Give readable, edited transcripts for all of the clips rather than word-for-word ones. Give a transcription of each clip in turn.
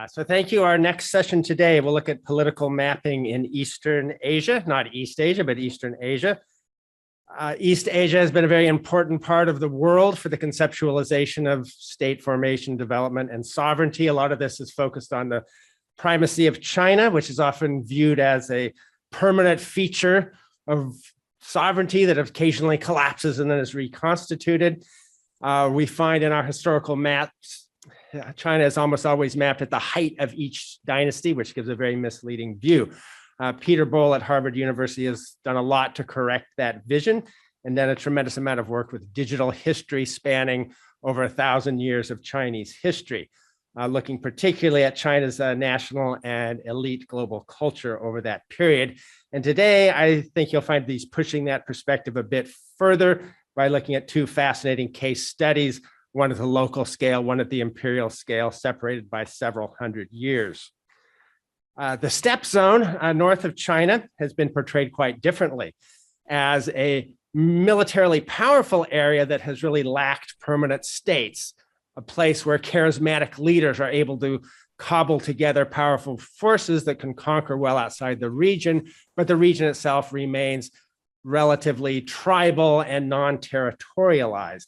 So thank you. Our next session today, we'll look at political mapping in Eastern Asia, not East Asia, but Eastern Asia. East Asia has been a very important part of the world for the conceptualization of state formation, development, and sovereignty. A lot of this is focused on the primacy of China, which is often viewed as a permanent feature of sovereignty that occasionally collapses and then is reconstituted. We find in our historical maps, China is almost always mapped at the height of each dynasty, which gives a very misleading view. Peter Bohl at Harvard University has done a lot to correct that vision and done a tremendous amount of work with digital history spanning over 1,000 years of Chinese history, looking particularly at China's national and elite global culture over that period. And today, I think you'll find these pushing that perspective a bit further by looking at two fascinating case studies, one at the local scale, one at the imperial scale, separated by several hundred years. The steppe zone north of China has been portrayed quite differently as a militarily powerful area that has really lacked permanent states, a place where charismatic leaders are able to cobble together powerful forces that can conquer well outside the region, but the region itself remains relatively tribal and non-territorialized.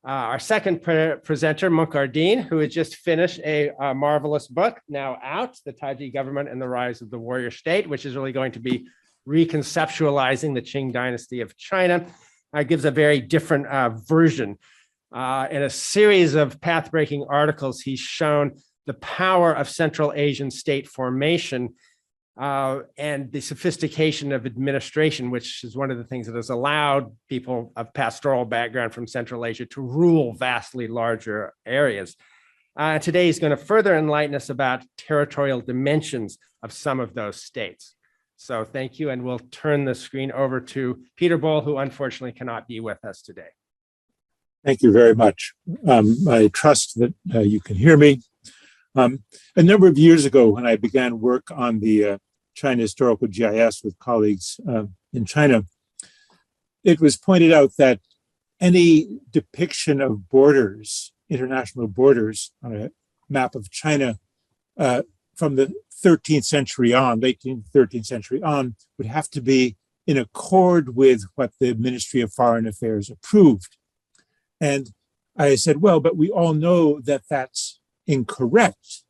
Our second presenter, Munkh-Erdene, who has just finished a marvelous book, now out, The Taiji Government and the Rise of the Warrior State, which is really going to be reconceptualizing the Qing dynasty of China, gives a very different version. In a series of path-breaking articles, he's shown the power of Central Asian state formation and the sophistication of administration, which is one of the things that has allowed people of pastoral background from Central Asia to rule vastly larger areas. Today, he's going to further enlighten us about territorial dimensions of some of those states. So thank you, and we'll turn the screen over to Peter Bohl, who unfortunately cannot be with us today. Thank you very much. I trust that you can hear me. A number of years ago, when I began work on the China Historical GIS with colleagues in China, it was pointed out that any depiction of borders, international borders, on a map of China from the 13th century on, late 13th century on, would have to be in accord with what the Ministry of Foreign Affairs approved. And I said, well, but we all know that that's incorrect.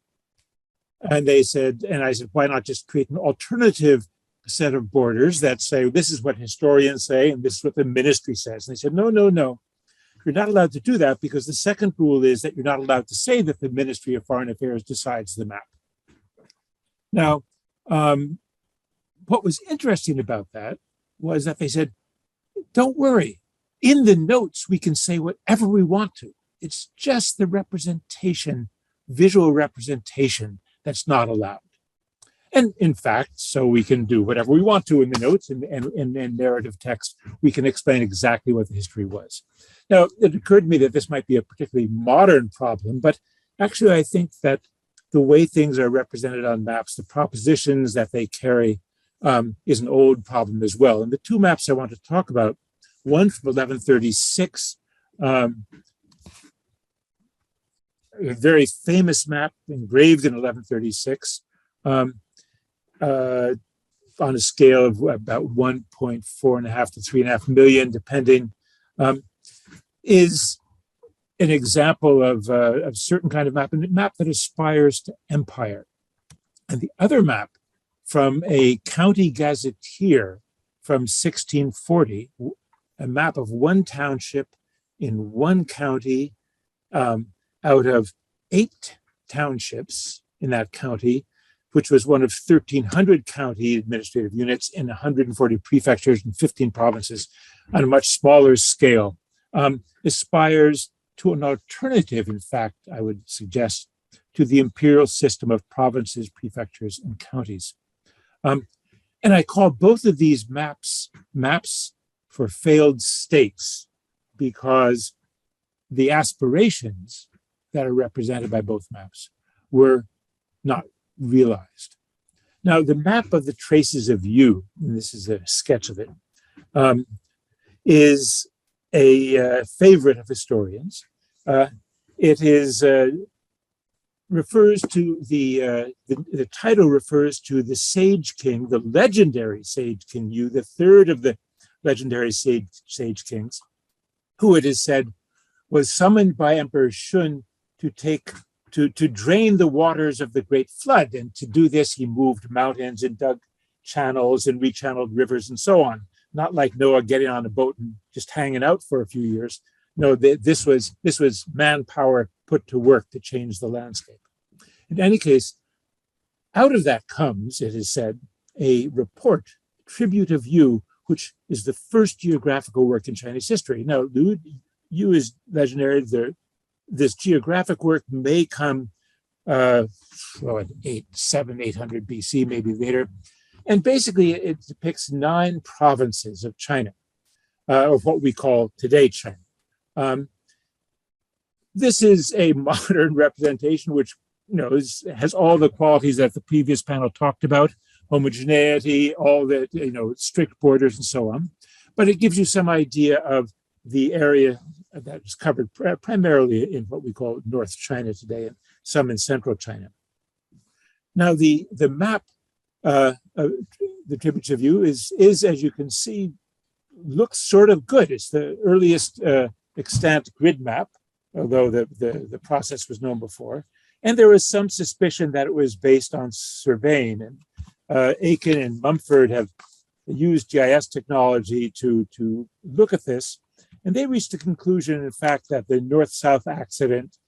And they said, and I said, why not just create an alternative set of borders that say, this is what historians say, and this is what the ministry says. And they said, no, no, no, you're not allowed to do that, because the second rule is that you're not allowed to say that the Ministry of Foreign Affairs decides the map. Now, what was interesting about that was that they said, don't worry, in the notes, we can say whatever we want to. It's just the representation, visual representation, that's not allowed. And in fact, so we can do whatever we want to in the notes and narrative text. We can explain exactly what the history was. Now, it occurred to me that this might be a particularly modern problem, but actually I think that the way things are represented on maps, the propositions that they carry, is an old problem as well. And the two maps I want to talk about, one from 1136, a very famous map engraved in 1136 on a scale of about 1.4 to 3.5 million, depending, is an example of a certain kind of map, a map that aspires to empire. And the other map from a county gazetteer from 1640, a map of one township in one county, out of 8 townships in that county, which was one of 1,300 county administrative units in 140 prefectures and 15 provinces on a much smaller scale, aspires to an alternative, in fact, I would suggest, to the imperial system of provinces, prefectures, and counties. And I call both of these maps for failed states, because the aspirations that are represented by both maps were not realized. Now, the map of the traces of Yu, and this is a sketch of it, is a favorite of historians. It is refers to the title refers to the Sage King, the legendary Sage King Yu, the third of the legendary Sage Kings, who it is said was summoned by Emperor Shun to drain the waters of the Great Flood. And to do this, he moved mountains and dug channels and rechanneled rivers and so on. Not like Noah getting on a boat and just hanging out for a few years. No, this was manpower put to work to change the landscape. In any case, out of that comes, it is said, a report, Tribute of Yu, which is the first geographical work in Chinese history. Now, Yu is legendary. This geographic work may come at 800 BC, maybe later. And basically, it depicts 9 provinces of China, of what we call today China. This is a modern representation, which has all the qualities that the previous panel talked about: homogeneity, all the strict borders, and so on. But it gives you some idea of the area that is covered primarily in what we call North China today, and some in Central China. Now, the map, the Tributes of Yu, is, as you can see, looks sort of good. It's the earliest extant grid map, although the process was known before. And there was some suspicion that it was based on surveying. And Aiken and Mumford have used GIS technology to look at this. And they reached a conclusion, in fact, that the north-south axis,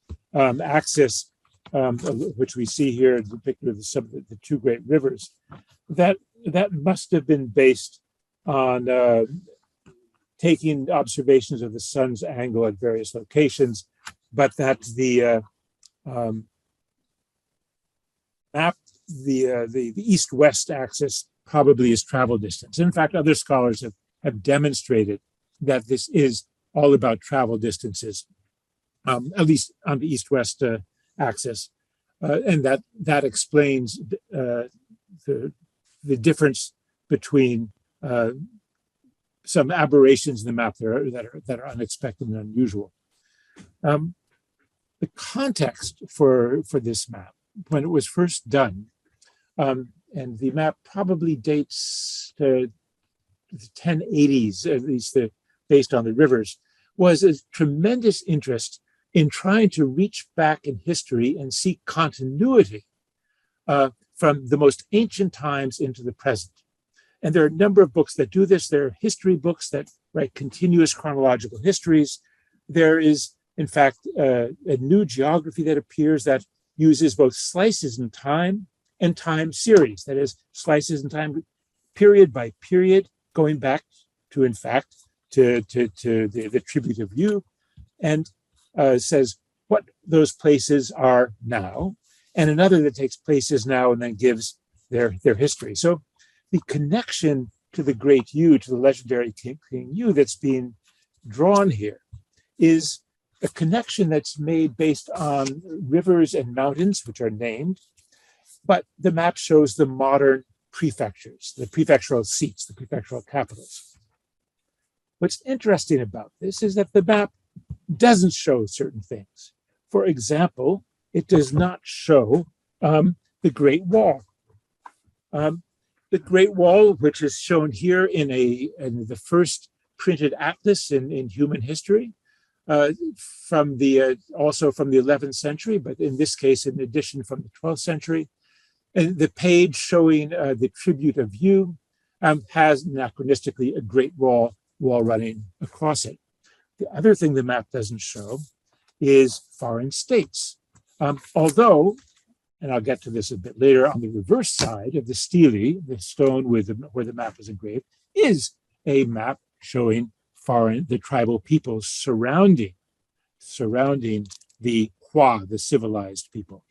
which we see here depicted with some of the 2 great rivers, that must have been based on taking observations of the sun's angle at various locations, but that the east-west axis probably is travel distance. In fact, other scholars have demonstrated that this is all about travel distances, at least on the east-west axis, and that explains the difference between some aberrations in the map that are unexpected and unusual. The context for this map, when it was first done, and the map probably dates to the 1080s, at least based on the rivers, was a tremendous interest in trying to reach back in history and see continuity from the most ancient times into the present. And there are a number of books that do this. There are history books that write continuous chronological histories. There is, in fact, a new geography that appears that uses both slices in time and time series. That is, slices in time, period by period, going back to, in fact, to the Tribute of Yu, and says what those places are now, and another that takes places now and then gives their history. So the connection to the great Yu, to the legendary King Yu that's being drawn here, is a connection that's made based on rivers and mountains, which are named, but the map shows the modern prefectures, the prefectural seats, the prefectural capitals. What's interesting about this is that the map doesn't show certain things. For example, it does not show the Great Wall. The Great Wall, which is shown here in the first printed atlas in human history, also from the 11th century, but in this case, in addition, from the 12th century. And the page showing the Tribute of Yu has anachronistically a great wall running across it. The other thing the map doesn't show is foreign states. Although, and I'll get to this a bit later, on the reverse side of the stele, the stone where the map is engraved, is a map showing the tribal peoples surrounding the Hua, the civilized people.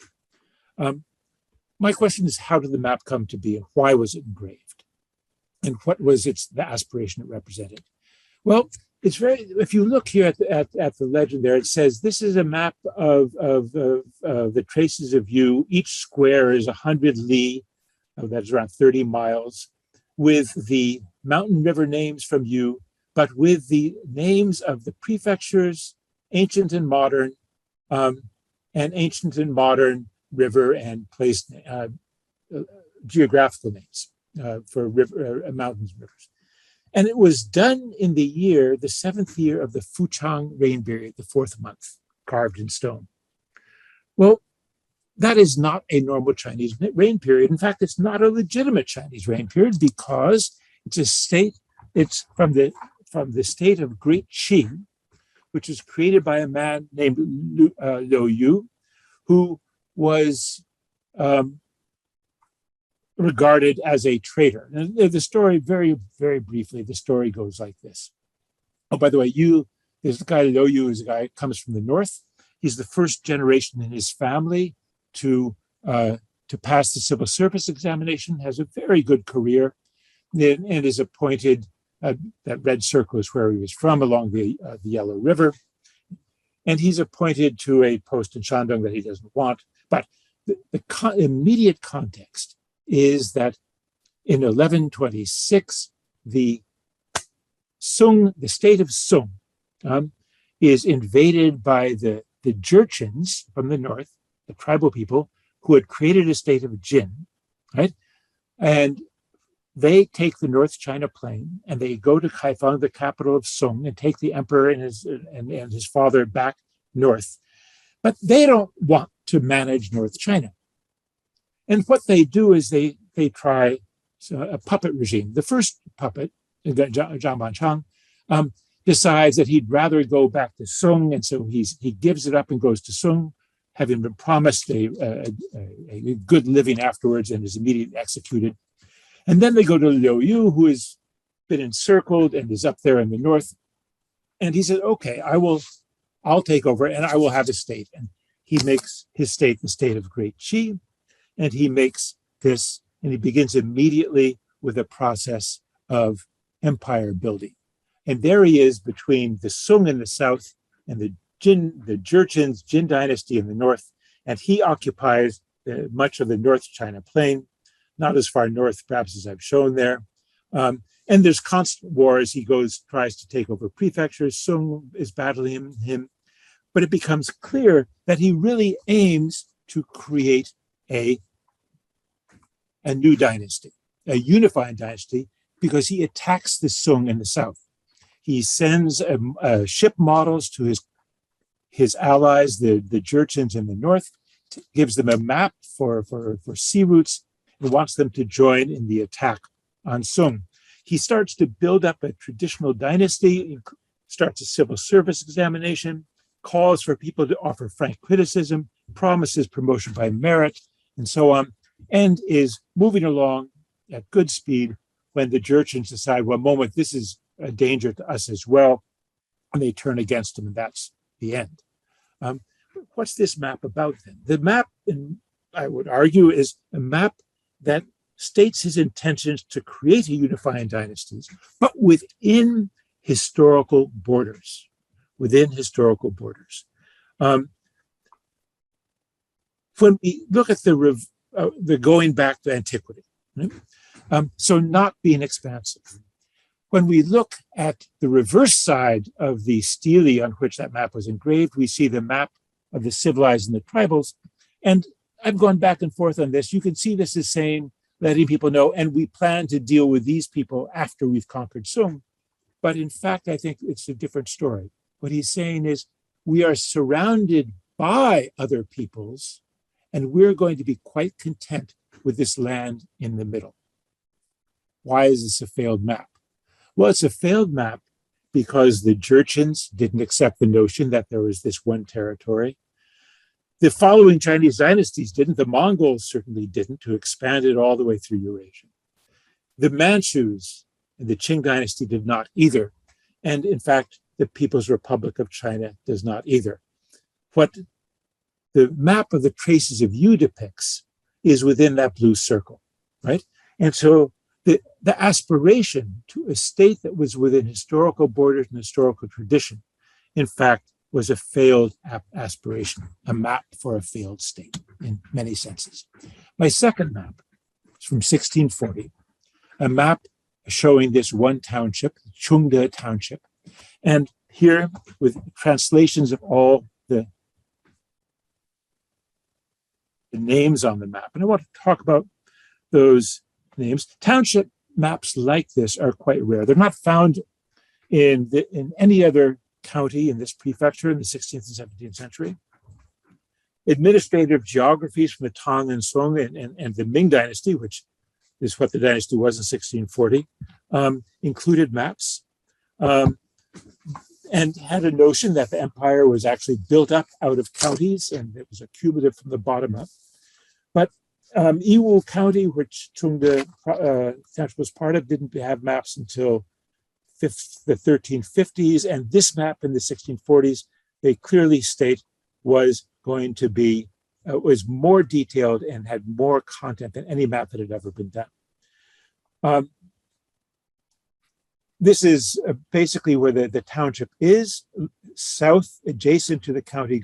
My question is, how did the map come to be, and why was it engraved? And what was the aspiration it represented? Well, if you look here at the legend there, it says this is a map of the traces of Yu. Each square is 100 li, that's around 30 miles, with the mountain river names from Yu, but with the names of the prefectures, ancient and modern river and place geographical names for mountains and rivers. And it was done in the seventh year of the Fuchang rain period, the fourth month, carved in stone. Well, that is not a normal Chinese rain period. In fact, it's not a legitimate Chinese rain period because it's from the state of Great Qing, which was created by a man named Liu Yu, who was regarded as a traitor. And the story, very, very briefly, the story goes like this. Oh, by the way, this guy Liu Yu is a guy who comes from the north. He's the first generation in his family to pass the civil service examination, has a very good career, and is appointed, that red circle is where he was from, along the Yellow River. And he's appointed to a post in Shandong that he doesn't want. But the immediate context is that in 1126, the state of Sung is invaded by the Jurchens from the north, the tribal people who had created a state of Jin, right? And they take the North China Plain and they go to Kaifeng, the capital of Sung, and take the emperor and his father back north. But they don't want to manage North China. And what they do is they try a puppet regime. The first puppet, Zhang Banchang, decides that he'd rather go back to Sung, and so he gives it up and goes to Sung, having been promised a good living afterwards, and is immediately executed. And then they go to Liu Yu, who has been encircled and is up there in the north. And he said, okay, I'll take over and I will have a state. And he makes his state the state of Great Qi. And he makes this, and he begins immediately with a process of empire building. And there he is between the Sung in the south and the Jurchens, Jin dynasty in the north. And he occupies much of the North China Plain, not as far north, perhaps, as I've shown there. And there's constant war as he tries to take over prefectures. Sung is battling him. But it becomes clear that he really aims to create a new dynasty, a unified dynasty, because he attacks the Sung in the south. He sends ship models to his allies, the Jurchens in the north, gives them a map for sea routes, and wants them to join in the attack on Sung. He starts to build up a traditional dynasty, starts a civil service examination, calls for people to offer frank criticism, promises promotion by merit, and so on, and is moving along at good speed when the Jurchens decide, well, moment, this is a danger to us as well, and they turn against him, and that's the end. What's this map about then? The map, I would argue, is a map that states his intentions to create a unifying dynasties, but within historical borders. When we look at the going back to antiquity, right? So not being expansive. When we look at the reverse side of the stele on which that map was engraved, we see the map of the civilized and the tribals. And I've gone back and forth on this. You can see this is saying, letting people know, and we plan to deal with these people after we've conquered Sung. But in fact, I think it's a different story. What he's saying is, we are surrounded by other peoples, and we're going to be quite content with this land in the middle. Why is this a failed map? Well, it's a failed map because the Jurchens didn't accept the notion that there was this one territory. The following Chinese dynasties didn't. The Mongols certainly didn't, to expand it all the way through Eurasia. The Manchus and the Qing dynasty did not either. And in fact, the People's Republic of China does not either. What the map of the traces of Yu depicts is within that blue circle, right? And so the aspiration to a state that was within historical borders and historical tradition, in fact, was a failed aspiration, a map for a failed state in many senses. My second map is from 1640, a map showing this one township, Chungde Township, and here with translations of all the the names on the map. And I want to talk about those names. Township maps like this are quite rare. They're not found in any other county in this prefecture in the 16th and 17th century. Administrative geographies from the Tang and Song and the Ming Dynasty, which is what the dynasty was in 1640, included maps and had a notion that the empire was actually built up out of counties and it was accumulative from the bottom up. But Yiwu County, which Chungde Township was part of, didn't have maps until the 1350s, and this map in the 1640s, they clearly state was going to be, was more detailed and had more content than any map that had ever been done. This is basically where the township is, south, adjacent to the county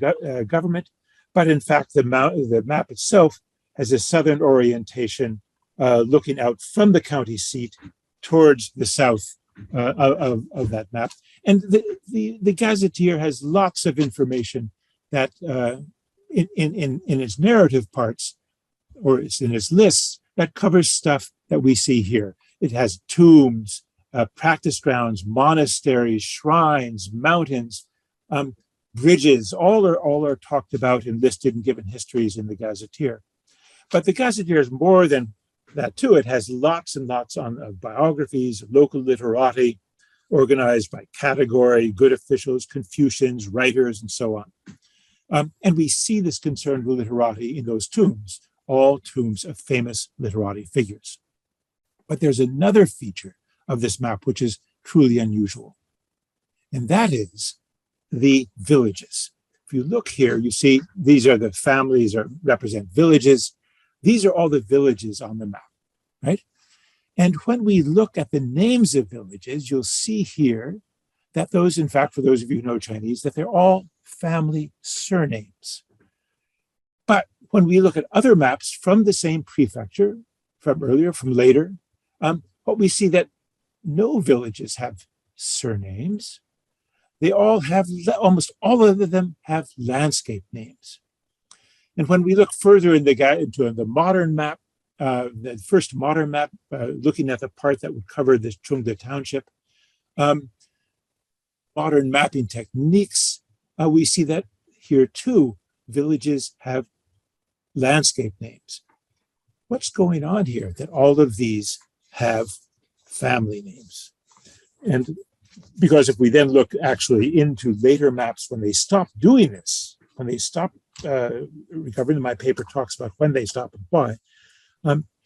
government, but in fact, the map itself has a southern orientation, looking out from the county seat towards the south of that map. And the gazetteer has lots of information that in its narrative parts, or it's in its lists, that covers stuff that we see here. It has tombs, practice grounds, monasteries, shrines, mountains, bridges, all are talked about and listed and given histories in the gazetteer. But the gazetteer is more than that too. It has lots and lots of biographies, local literati, organized by category, good officials, Confucians, writers, and so on. And we see this concern with literati in those tombs, all tombs of famous literati figures. But there's another feature of this map which is truly unusual, and that is the villages. If you look here, you see these are the families or represent villages. These are all the villages on the map, right? And when we look at the names of villages, you'll see here that those, in fact, for those of you who know Chinese, that they're all family surnames. But when we look at other maps from the same prefecture, from earlier, from later, what we see that no villages have surnames. They all have, almost all of them have landscape names. And when we look further into the modern map, the first modern map, looking at the part that would cover the Chungde Township, modern mapping techniques, we see that here too, villages have landscape names. What's going on here that all of these have family names? And because if we then look actually into later maps, when they stopped doing this, when they stopped recovering, my paper talks about when they stop and why,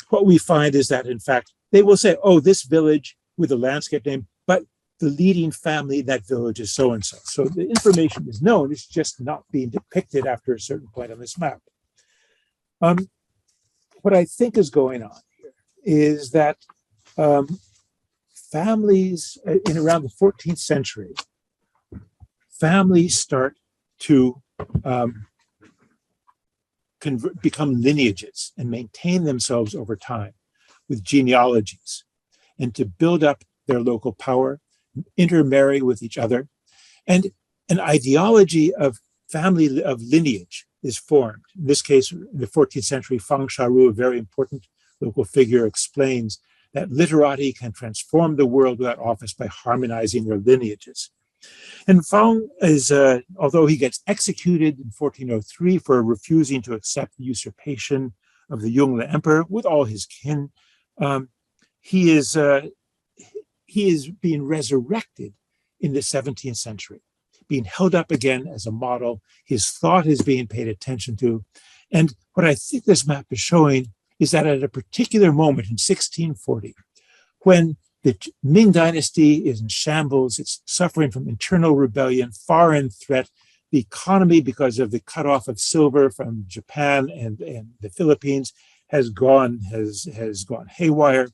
what we find is that, in fact, they will say, oh, this village with a landscape name, but the leading family in that village is so-and-so. So the information is known, it's just not being depicted after a certain point on this map. What I think is going on here is that families in around the 14th century, families start to become lineages and maintain themselves over time with genealogies and to build up their local power, intermarry with each other. And an ideology of family, of lineage is formed. In this case, in the 14th century, Fang Sharu, a very important local figure, explains that literati can transform the world without office by harmonizing their lineages. And Fang is, although he gets executed in 1403 for refusing to accept the usurpation of the Yongle Emperor with all his kin, he is being resurrected in the 17th century, being held up again as a model. His thought is being paid attention to. And what I think this map is showing is that at a particular moment in 1640, when the Ming Dynasty is in shambles, it's suffering from internal rebellion, foreign threat, the economy, because of the cutoff of silver from Japan and the Philippines, has gone haywire.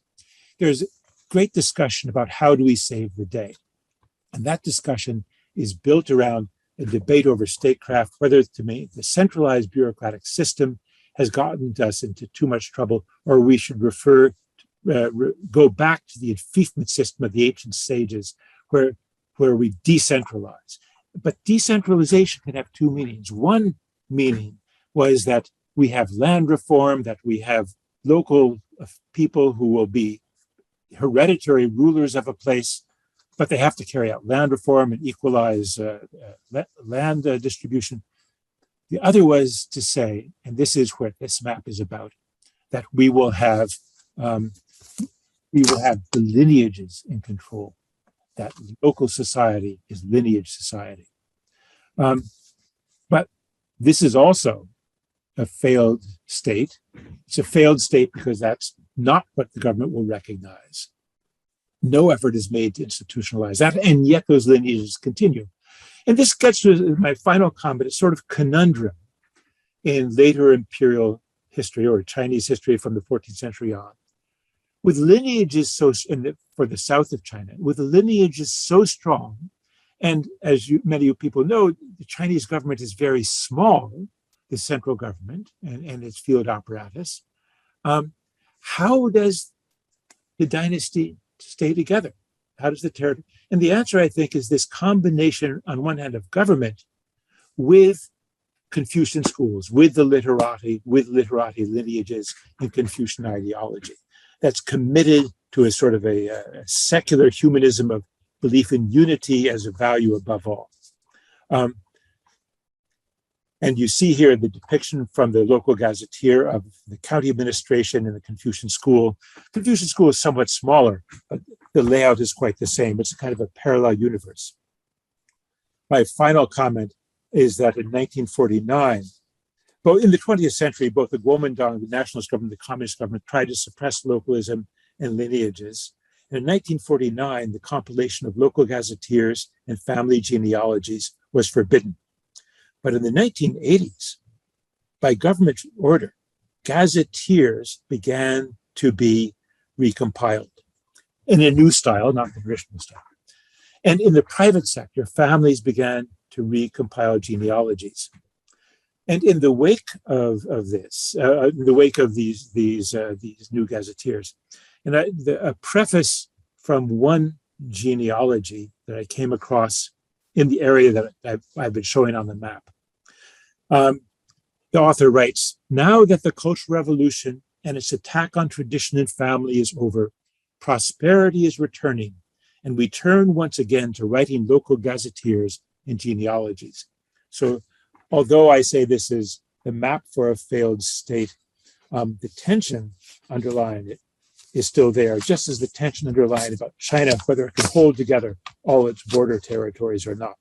There's great discussion about how do we save the day. And that discussion is built around a debate over statecraft, whether to me the centralized bureaucratic system has gotten us into too much trouble, or we should go back to the enfeoffment system of the ancient sages, where we decentralize. But decentralization can have two meanings. One meaning was that we have land reform, that we have local people who will be hereditary rulers of a place, but they have to carry out land reform and equalize land distribution. The other was to say, and this is what this map is about, that we will have the lineages in control, that local society is lineage society. But this is also a failed state. It's a failed state because that's not what the government will recognize. No effort is made to institutionalize that, and yet those lineages continue. And this gets to my final comment, it's sort of conundrum in later imperial history or Chinese history from the 14th century on. With lineages for the south of China, with lineages so strong, and as many of you people know, the Chinese government is very small, the central government and its field apparatus. How does the dynasty stay together? How does the territory? And the answer, I think, is this combination, on one hand, of government with Confucian schools, with literati lineages and Confucian ideology that's committed to a sort of a secular humanism of belief in unity as a value above all. And you see here the depiction from the local gazetteer of the county administration in the Confucian school. Confucian school is somewhat smaller, but the layout is quite the same. It's kind of a parallel universe. My final comment is that in 1949, in the 20th century, both the Kuomintang, the nationalist government, the communist government tried to suppress localism and lineages. And in 1949, the compilation of local gazetteers and family genealogies was forbidden. But in the 1980s, by government order, gazetteers began to be recompiled in a new style, not the traditional style. And in the private sector, families began to recompile genealogies. And in the wake of this, in the wake of these new gazetteers, and a preface from one genealogy that I came across in the area that I've been showing on the map. The author writes, now that the Cultural Revolution and its attack on tradition and family is over, prosperity is returning, and we turn once again to writing local gazetteers and genealogies. So although I say this is the map for a failed state, the tension underlying it is still there, just as the tension underlying about China, whether it can hold together all its border territories or not,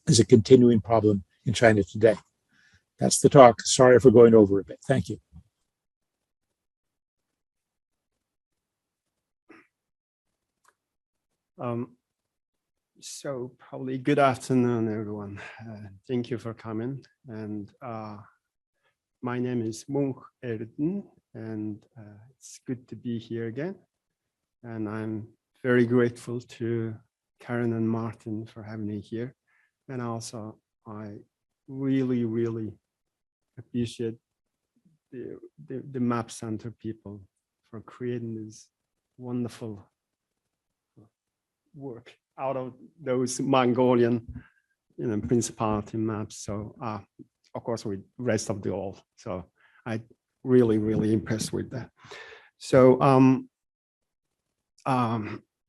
is a continuing problem in China today. That's the talk. Sorry for going over a bit. Thank you. So probably good afternoon, everyone. Thank you for coming. And my name is Munkh-Erdene, and it's good to be here again. And I'm very grateful to Karen and Martin for having me here. And also, I really, really appreciate the Map Center people for creating this wonderful work out of those Mongolian principality maps. So of course with rest of the all. So I really, really impressed with that. So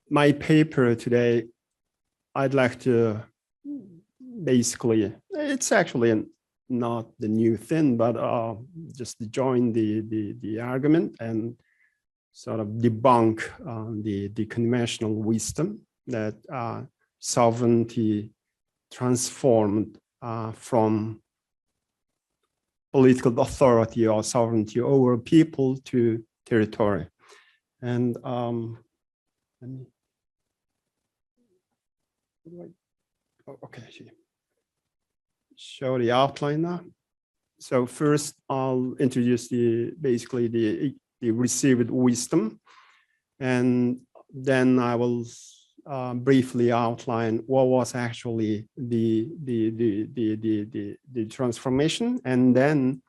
my paper today, I'd like to basically, it's actually not the new thing, but just to join the argument and sort of debunk the conventional wisdom that sovereignty transformed from political authority or sovereignty over people to territory. And let me, okay, show the outline now. So first I'll introduce basically the received wisdom, and then I will briefly outline what was actually the transformation, and then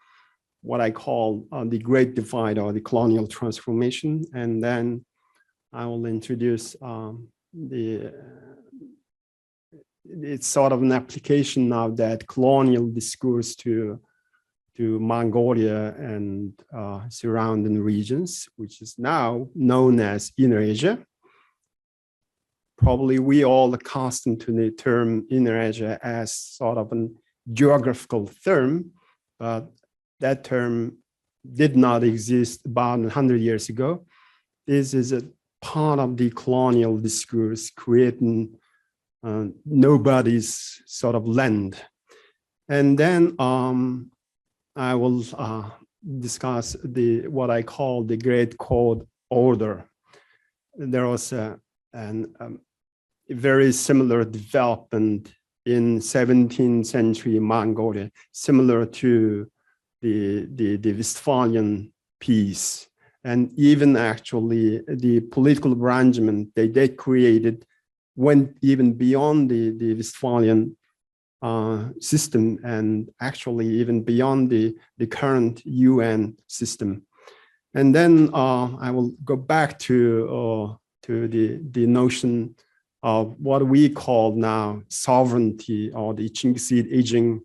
what I call the Great Divide or the colonial transformation, and then I will introduce it's sort of an application of that colonial discourse to to Mongolia and surrounding regions, which is now known as Inner Asia. Probably we all accustomed to the term Inner Asia as sort of a geographical term, but that term did not exist about 100 years ago. This is a part of the colonial discourse creating nobody's sort of land. And then I will discuss what I call the Great Code Order. There was a very similar development in 17th century Mongolia, similar to the Westphalian peace. And even actually the political arrangement they created went even beyond the Westphalian system, and actually even beyond the current UN system. And then I will go back to the notion of what we call now sovereignty, or the Qing aging.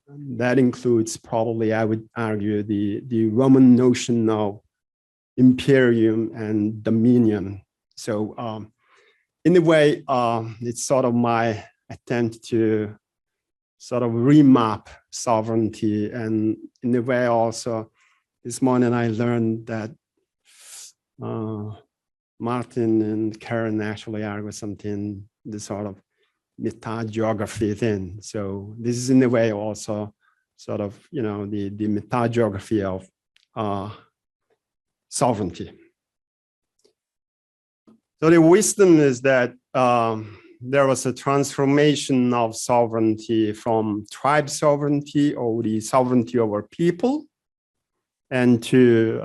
That includes probably, I would argue, the Roman notion of imperium and dominion. So in a way, it's sort of my attempt to sort of remap sovereignty. And in a way also, this morning I learned that Martin and Karen actually argue something, the sort of meta-geography thing. So this is in a way also sort of, you know, the meta-geography of sovereignty. So the wisdom is that there was a transformation of sovereignty from tribe sovereignty, or the sovereignty over people, and to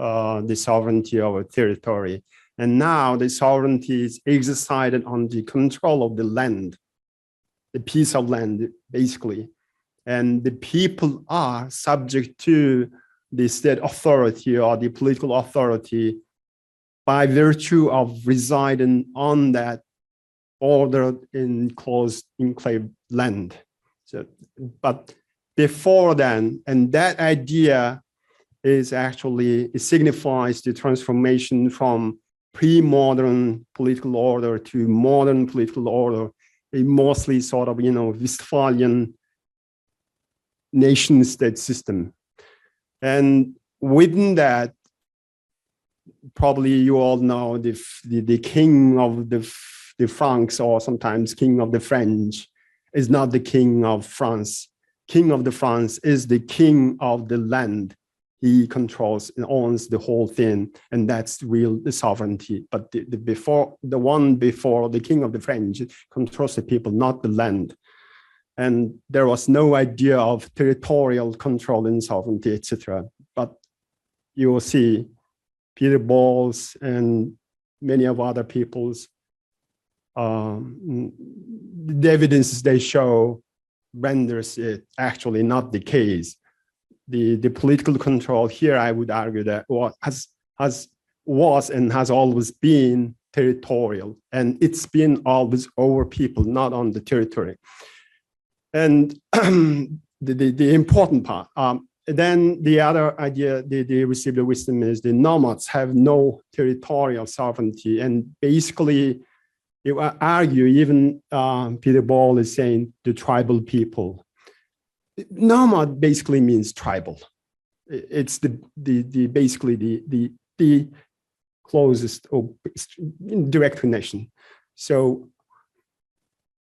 the sovereignty over territory. And now the sovereignty is exercised on the control of the land, the piece of land, basically. And the people are subject to the state authority or the political authority by virtue of residing on that ordered enclosed enclave land. So, but before then, and that idea is actually, it signifies the transformation from pre-modern political order to modern political order, a mostly sort of, you know, Westphalian nation-state system. And within that, probably you all know the king of the Franks, or sometimes king of the French, is not the king of France. King of the France is the king of the land. He controls and owns the whole thing, and that's real sovereignty. But the one before the king of the French controls the people, not the land. And there was no idea of territorial control and sovereignty, etc. But you will see Peter Ball's and many of other people's the evidences they show renders it actually not the case. The political control here, I would argue that was and has always been territorial, and it's been always over people, not on the territory. And the important part. Then the other idea, the received wisdom, is the nomads have no territorial sovereignty, and basically, you argue, even Peter Ball is saying the tribal people. Nomad basically means tribal. It's basically the closest or direct connection. So,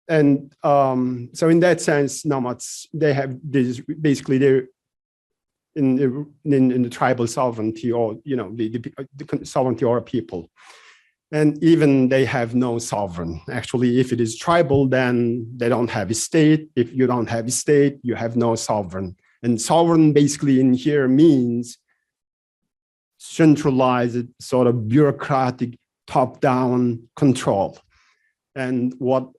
and so in that sense, nomads, they have this, basically they're in the tribal sovereignty, or, you know, the sovereignty or people. And even they have no sovereign. Actually, if it is tribal, then they don't have a state. If you don't have a state, you have no sovereign. And sovereign basically in here means centralized, sort of bureaucratic, top-down control. And what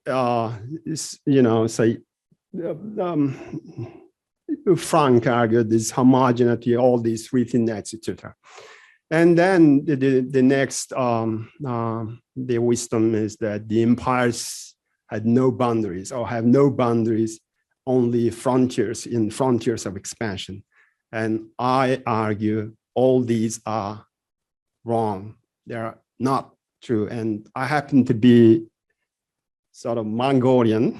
is, you know, say, Frank argued is homogeneity, all these three things, etc. And then the next, the wisdom is that the empires had no boundaries, or have no boundaries, only frontiers of expansion. And I argue all these are wrong. They're not true. And I happen to be sort of Mongolian,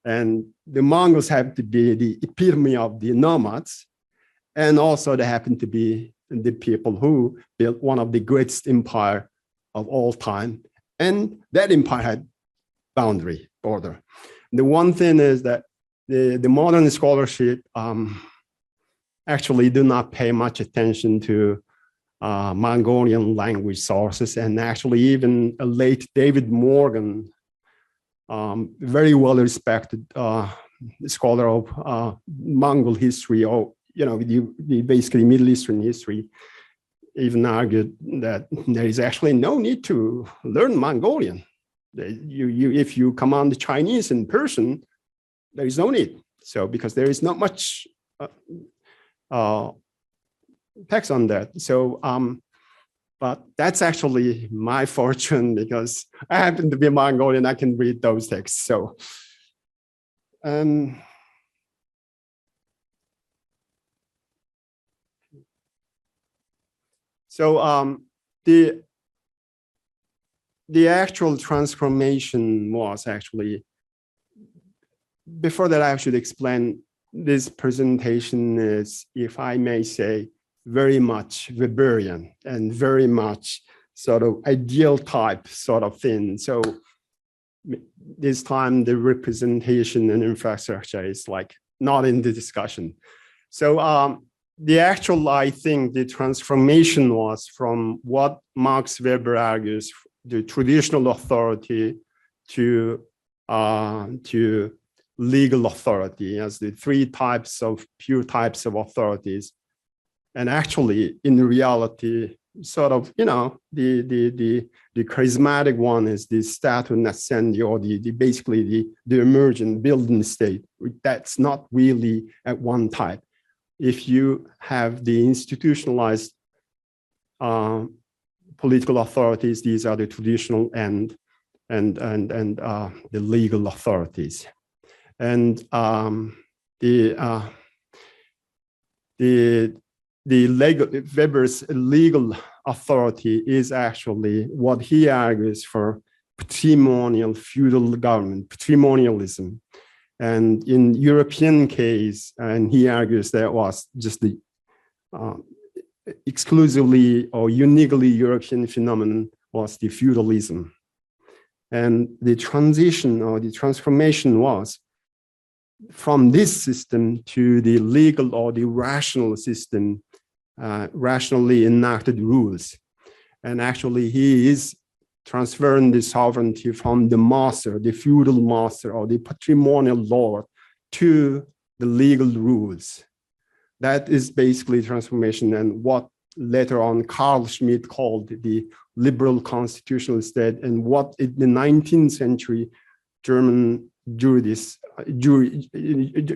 and the Mongols happen to be the epitome of the nomads. And also they happen to be the people who built one of the greatest empire of all time. And that empire had border. The one thing is that the modern scholarship actually do not pay much attention to Mongolian language sources. And actually even a late David Morgan, very well respected scholar of Mongol history, or the basically Middle Eastern history, even argued that there is actually no need to learn Mongolian. If you command the Chinese and Persian, there is no need. So because there is not much text on that. So, but that's actually my fortune because I happen to be Mongolian. I can read those texts. So, the actual transformation was actually, before that I should explain, this presentation is, if I may say, very much Weberian and very much sort of ideal type sort of thing. So this time the representation and infrastructure is like not in the discussion. So the actual, I think the transformation was from what Max Weber argues, the traditional authority to legal authority as the pure types of authorities. And actually, in reality, sort of, the charismatic one is the statu nascendi, or basically the emergent building state. That's not really at one type. If you have the institutionalized political authorities, these are the traditional and the legal authorities. And Weber's legal authority is actually what he argues for patrimonial feudal government, patrimonialism. And in European case, and he argues that was just the exclusively or uniquely European phenomenon was the feudalism. And the transition or the transformation was from this system to the legal or the rational system, rationally enacted rules. And actually he is transferring the sovereignty from the master, the feudal master or the patrimonial lord to the legal rules. That is basically transformation, and what later on Carl Schmitt called the liberal constitutional state, and what in the 19th century German jurists,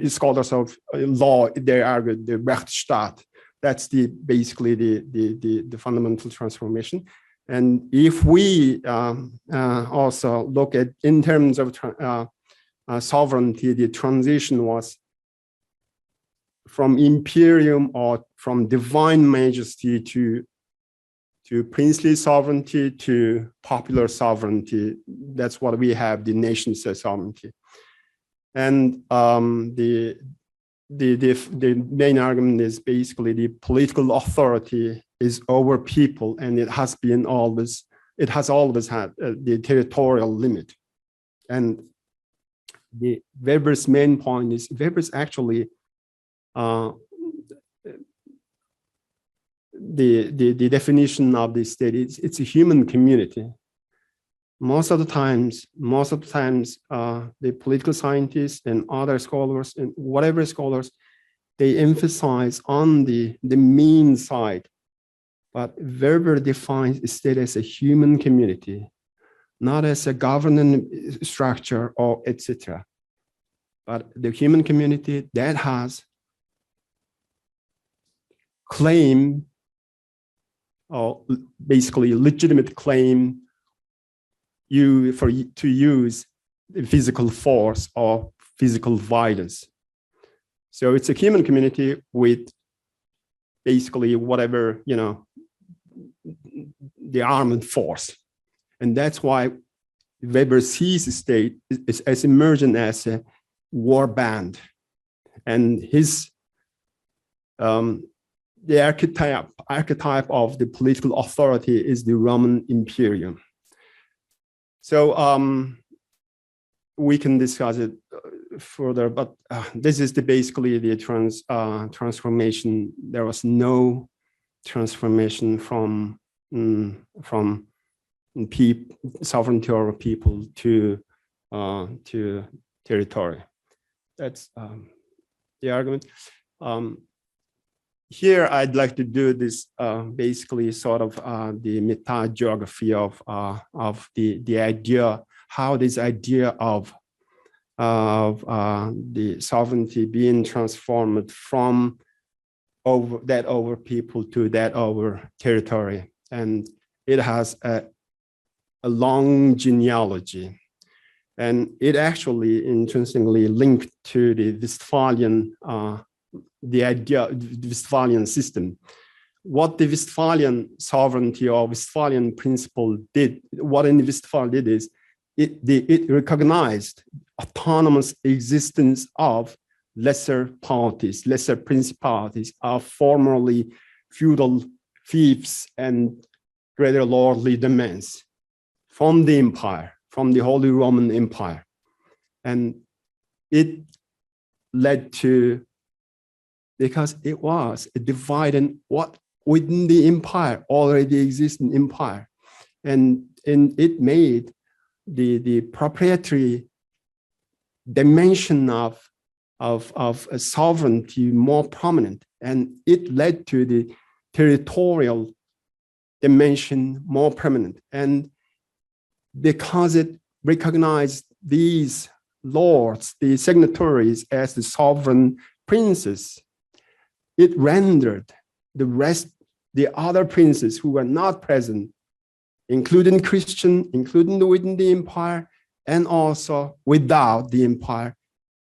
scholars of law, they argued the Rechtsstaat. That's basically the fundamental transformation. And if we also look at in terms of sovereignty, the transition was from imperium or from divine majesty to princely sovereignty to popular sovereignty. That's what we have, the nation-state sovereignty. And the main argument is basically the political authority is over people, and it has always had the territorial limit. And the Weber's main point is Weber's actually the definition of the state is it's a human community. Most of the times, the political scientists and other scholars and whatever scholars, they emphasize on the mean side. But Weber defines the state as a human community, not as a governing structure or etc. But the human community that has claim, or basically legitimate claim to use physical force or physical violence. So it's a human community with basically whatever, the armed force. And that's why Weber sees the state as emergent as a war band. And his, the archetype of the political authority is the Roman Imperium. So we can discuss it further, but this is basically the transformation. There was no transformation from sovereignty over people to territory. That's the argument. Here, I'd like to do this basically sort of the meta geography of the idea, how this idea of the sovereignty being transformed from over people to that over territory, and it has a long genealogy, and it actually interestingly linked to the Westphalian the idea of the Westphalian system. What the Westphalian sovereignty or Westphalian principle did, what in Westphalia did is it recognized autonomous existence of lesser polities, lesser principalities, of formerly feudal fiefs and greater lordly domains from the empire, from the Holy Roman Empire. And it led to, because it was a dividing what within the empire, already existing empire. And it made the proprietary dimension of a sovereignty more prominent, and it led to the territorial dimension more prominent. And because it recognized these lords, the signatories, as the sovereign princes, it rendered the other princes who were not present, including Christian, including within the empire, and also without the empire,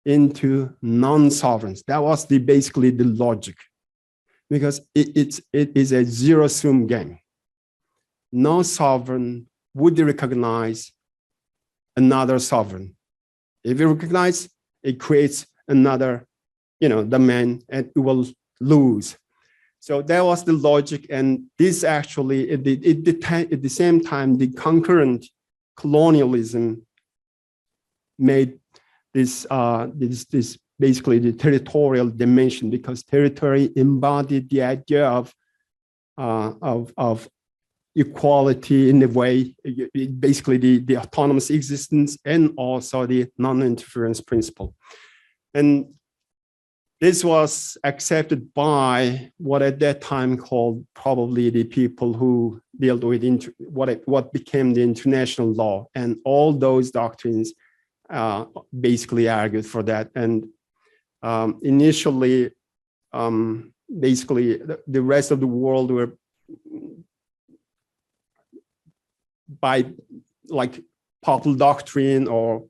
into non-sovereigns. That was basically the logic, because it is a zero-sum game. No sovereign would recognize another sovereign. If you recognize, it creates another, domain, and it will lose. So that was the logic, and this actually, at the same time, the concurrent colonialism made this basically the territorial dimension, because territory embodied the idea of equality in a way, basically the autonomous existence, and also the non-interference principle. And this was accepted by what at that time called probably the people who dealt with what became the international law, and all those doctrines basically argued for that. And initially, basically the rest of the world were by like papal doctrine, or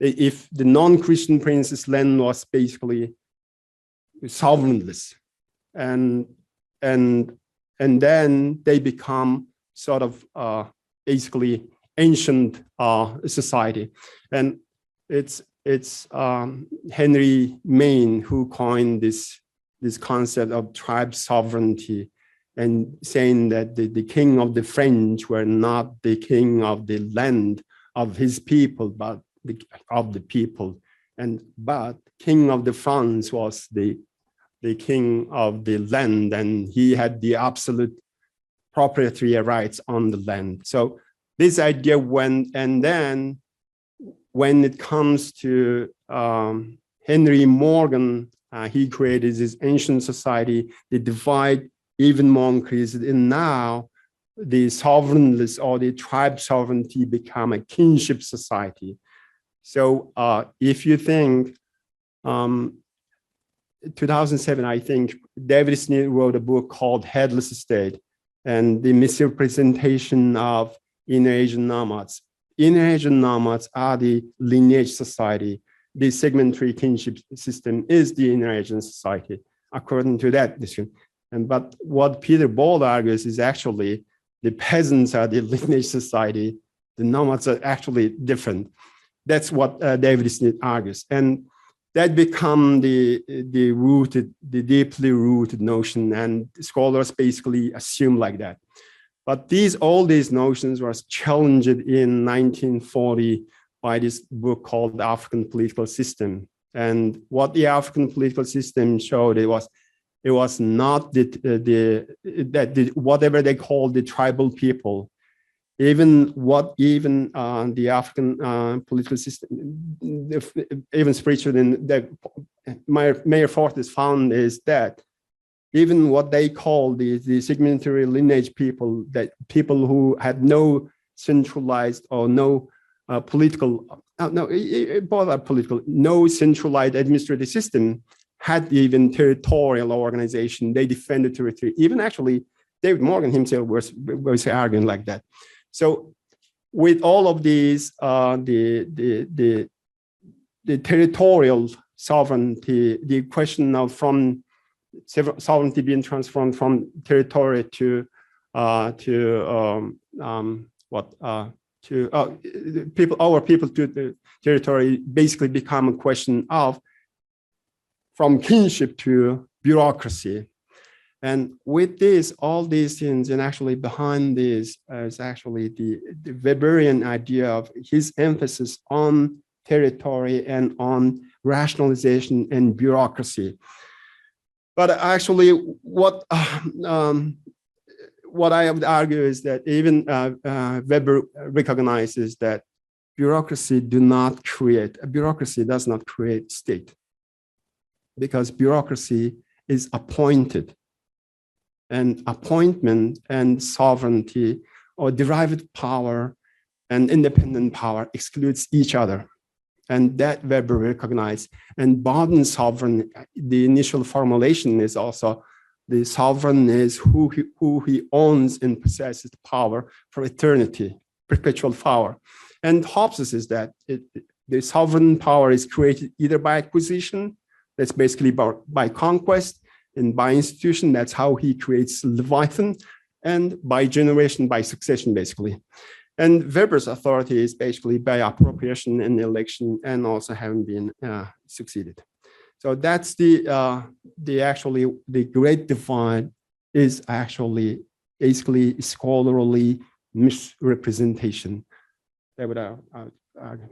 if the non-Christian prince's land was basically sovereignless, and then they become sort of basically ancient society. And it's Henry Maine who coined this concept of tribe sovereignty, and saying that the king of the French were not the king of the land of his people, but of the people. But king of the France was the king of the land, and he had the absolute proprietary rights on the land. So this idea went, and then when it comes to Henry Morgan, he created this ancient society, the divide even more increased, and now the sovereignless or the tribe sovereignty become a kinship society. So if you think, 2007, I think David Smith wrote a book called Headless State, and the misrepresentation of Inner Asian nomads. Inner Asian nomads are the lineage society. The segmentary kinship system is the Inner Asian society, according to that decision. But what Peter Bold argues is actually the peasants are the lineage society, the nomads are actually different. That's what David Smith argues. And that become the deeply rooted notion, and scholars basically assume like that. But all these notions were challenged in 1940 by this book called The African Political System. And what the African political system showed, it was not whatever they called the tribal people, even the African political system, even spiritual, that Mayer Fortis found is that even what they call the segmentary lineage people, that people who had no centralized or no no centralized administrative system, had even territorial organization. They defended territory. Even actually, David Morgan himself was arguing like that. So with all of these, the territorial sovereignty, the question of from sovereignty being transformed from territory to people to the territory, basically become a question of from kingship to bureaucracy. And with this, all these things, and actually behind this is actually the Weberian idea of his emphasis on territory and on rationalization and bureaucracy. But actually, what I would argue is that even Weber recognizes that bureaucracy does not create state, because bureaucracy is appointed, and appointment and sovereignty or derived power and independent power excludes each other. And that Weber recognized. And modern sovereign, the initial formulation is also the sovereign is who he owns and possesses power for eternity, perpetual power. And Hobbes is that the sovereign power is created either by acquisition, that's basically by conquest, and by institution, that's how he creates Leviathan, and by generation, by succession, basically. And Weber's authority is basically by appropriation and election, and also having been succeeded. So that's the great divide is actually basically scholarly misrepresentation. That would argue.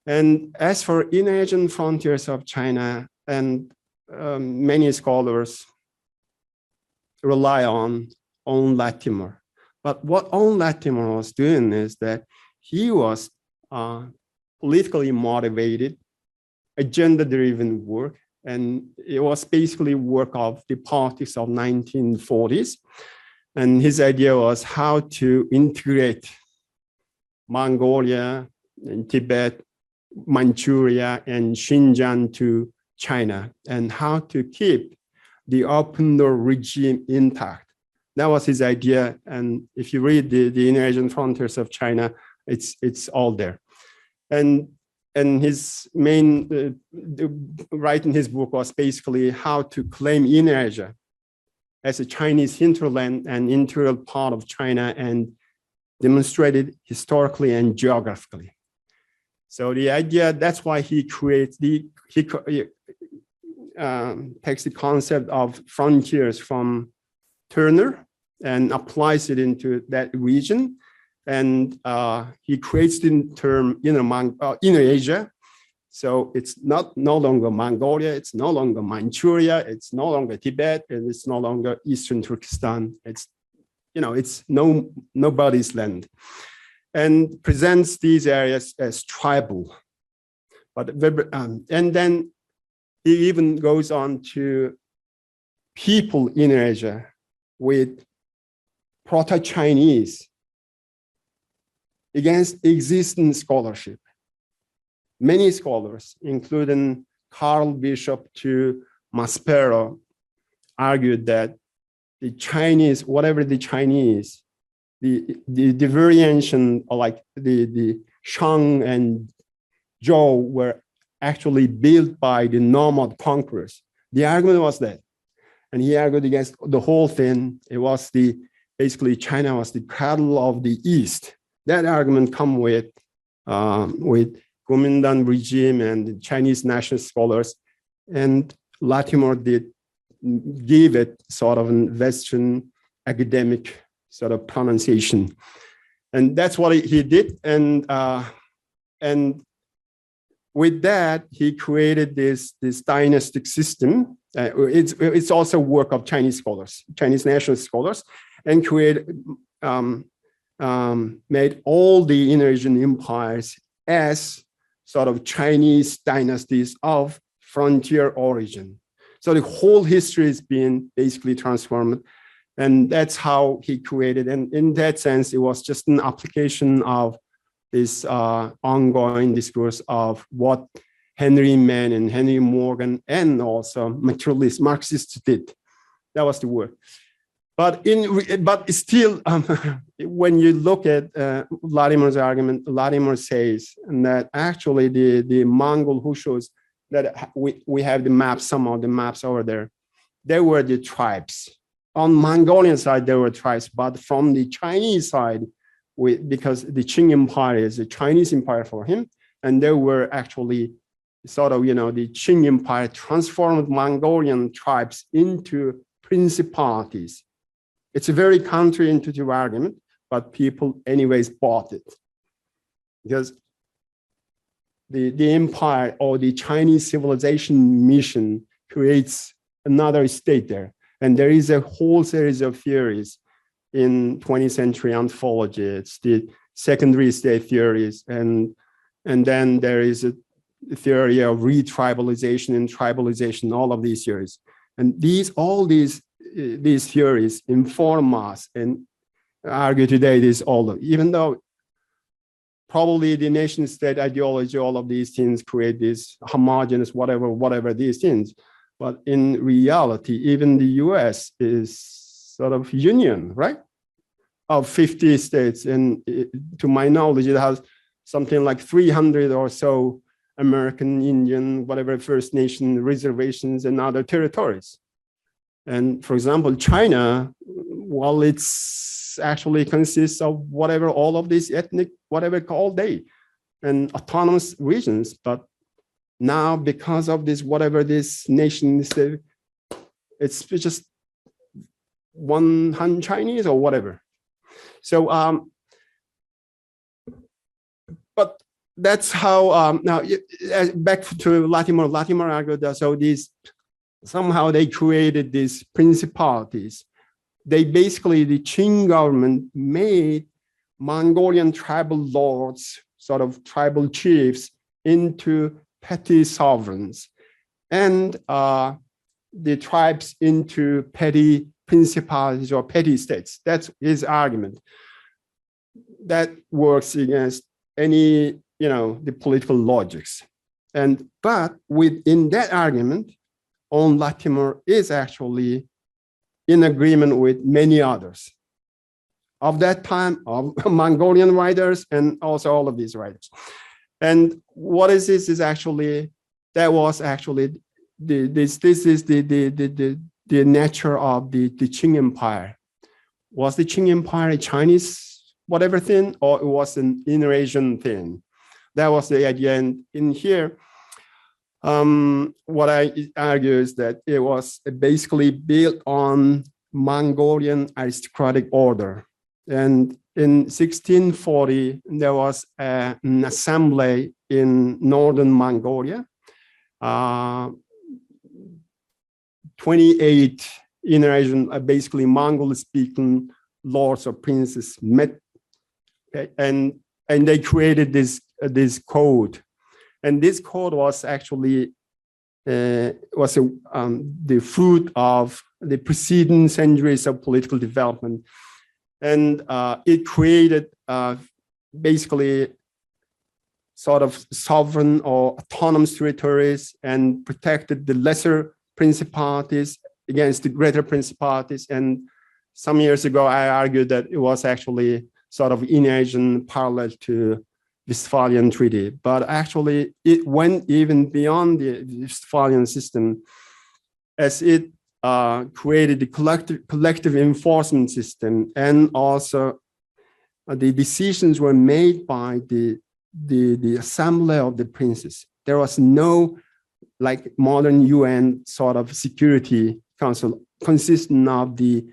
And as for inner Asian frontiers of China, and many scholars rely on Latimer. But what Latimer was doing is that he was politically motivated, agenda-driven work, and it was basically work of the politics of 1940s. And his idea was how to integrate Mongolia and Tibet, Manchuria, and Xinjiang to China, and how to keep the open door regime intact. That was his idea. And if you read the Inner Asian Frontiers of China, it's all there. And his main writing in his book was basically how to claim Inner Asia as a Chinese hinterland and integral part of China, and demonstrated historically and geographically. So the idea, that's why he creates takes the concept of frontiers from Turner and applies it into that region. And he creates the term Inner Asia. So it's no longer Mongolia, it's no longer Manchuria, it's no longer Tibet, and it's no longer Eastern Turkestan. It's nobody's land, and presents these areas as tribal. But and then he even goes on to people in Asia with proto-Chinese against existing scholarship. Many scholars, including Carl Bishop to Maspero, argued that the Chinese, whatever the Chinese, the variation, like the Shang and Zhou, were actually built by the nomad conquerors. The argument was that. And he argued against the whole thing. It was basically China was the cradle of the East. That argument come with Kuomintang regime and the Chinese national scholars. And Latimer did give it sort of a Western academic sort of pronunciation. And that's what he did. And with that, he created this dynastic system. It's also work of Chinese scholars, Chinese national scholars, and made all the Indonesian empires as sort of Chinese dynasties of frontier origin. So the whole history has been basically transformed. And that's how he created. And in that sense, it was just an application of this ongoing discourse of what Henry Mann and Henry Morgan and also materialist Marxists did. That was the word. But still, when you look at Latimer's argument, Latimer says that actually the Mongol who shows that we have the maps, some of the maps over there, they were the tribes. On Mongolian side, there were tribes, but from the Chinese side, because the Qing Empire is a Chinese empire for him, and there were actually sort of, the Qing Empire transformed Mongolian tribes into principalities. It's a very counterintuitive argument, but people anyways bought it. Because the empire or the Chinese civilization mission creates another state there. And there is a whole series of theories in 20th century anthropology. It's the secondary state theories. And then there is a theory of retribalization and tribalization, all of these theories. And all these theories inform us and argue today this all, even though probably the nation state ideology, all of these things create this homogeneous, whatever these things. But in reality, even the US is sort of union, right? Of 50 states. And to my knowledge, it has something like 300 or so American, Indian, whatever First Nation reservations and other territories. And for example, China, well, it's actually consists of all of these ethnic, whatever called they, and autonomous regions. But now, because of this, this nation state, it's just one Han Chinese or whatever. So, but that's how, now back to Latimer. Latimer argued that so somehow they created these principalities. The Qing government made Mongolian tribal lords, sort of tribal chiefs, into petty sovereigns, and the tribes into petty principalities or petty states. That's his argument. That works against any, the political logics. But within that argument, Latimer is actually in agreement with many others of that time, of Mongolian writers, and also all of these writers. And what is this is actually, that was actually, this is the nature of the Qing Empire. Was the Qing Empire a Chinese whatever thing, or it was an Eurasian thing? That was the idea. And in here, what I argue is that it was basically built on Mongolian aristocratic order. And in 1640, there was an assembly in northern Mongolia. 28 Eurasian, basically Mongol-speaking lords or princes met, and they created this code. And this code was actually the fruit of the preceding centuries of political development. And it created basically sort of sovereign or autonomous territories and protected the lesser principalities against the greater principalities. And some years ago, I argued that it was actually sort of Eurasian parallel to Westphalian Treaty, but actually it went even beyond the Westphalian system, as it created the collective enforcement system, and also the decisions were made by the assembly of the princes. There was no like modern UN sort of security council consisting of the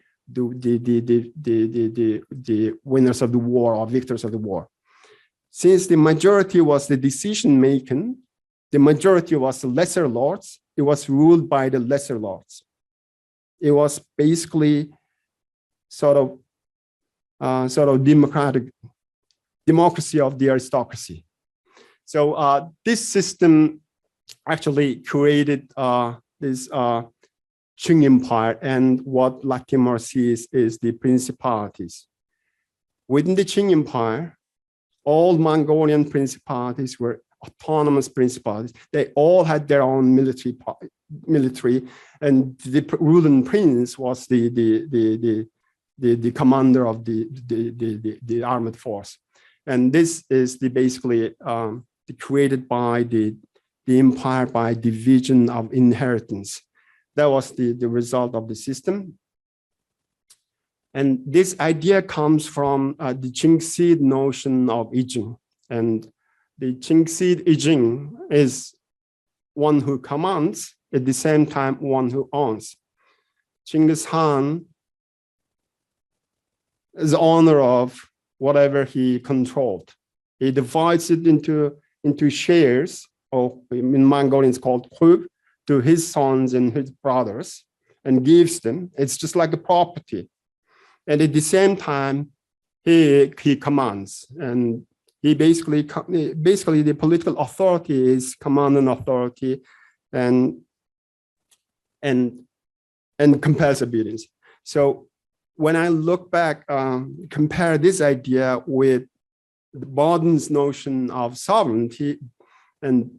winners of the war or victors of the war. Since the majority was the decision making, the majority was the lesser lords. It was ruled by the lesser lords. It was basically sort of democracy of the aristocracy. So this system actually created this Qing Empire, and what Latimer sees is the principalities. Within the Qing Empire, all Mongolian principalities were autonomous principalities. They all had their own military, and the ruling prince was the commander of the armed force. And this is basically created by the empire by division of inheritance. That was the result of the system. And this idea comes from the Qingxi notion of Yijing. And the Qingxi Yijing is one who commands, at the same time, one who owns. Genghis Khan is the owner of whatever he controlled. He divides it into shares, or in Mongolian it's called khub, to his sons and his brothers, and gives them. It's just like a property. And at the same time, he commands. And he basically the political authority is command and authority, and compels obedience. So when I look back, compare this idea with Boden's notion of sovereignty, and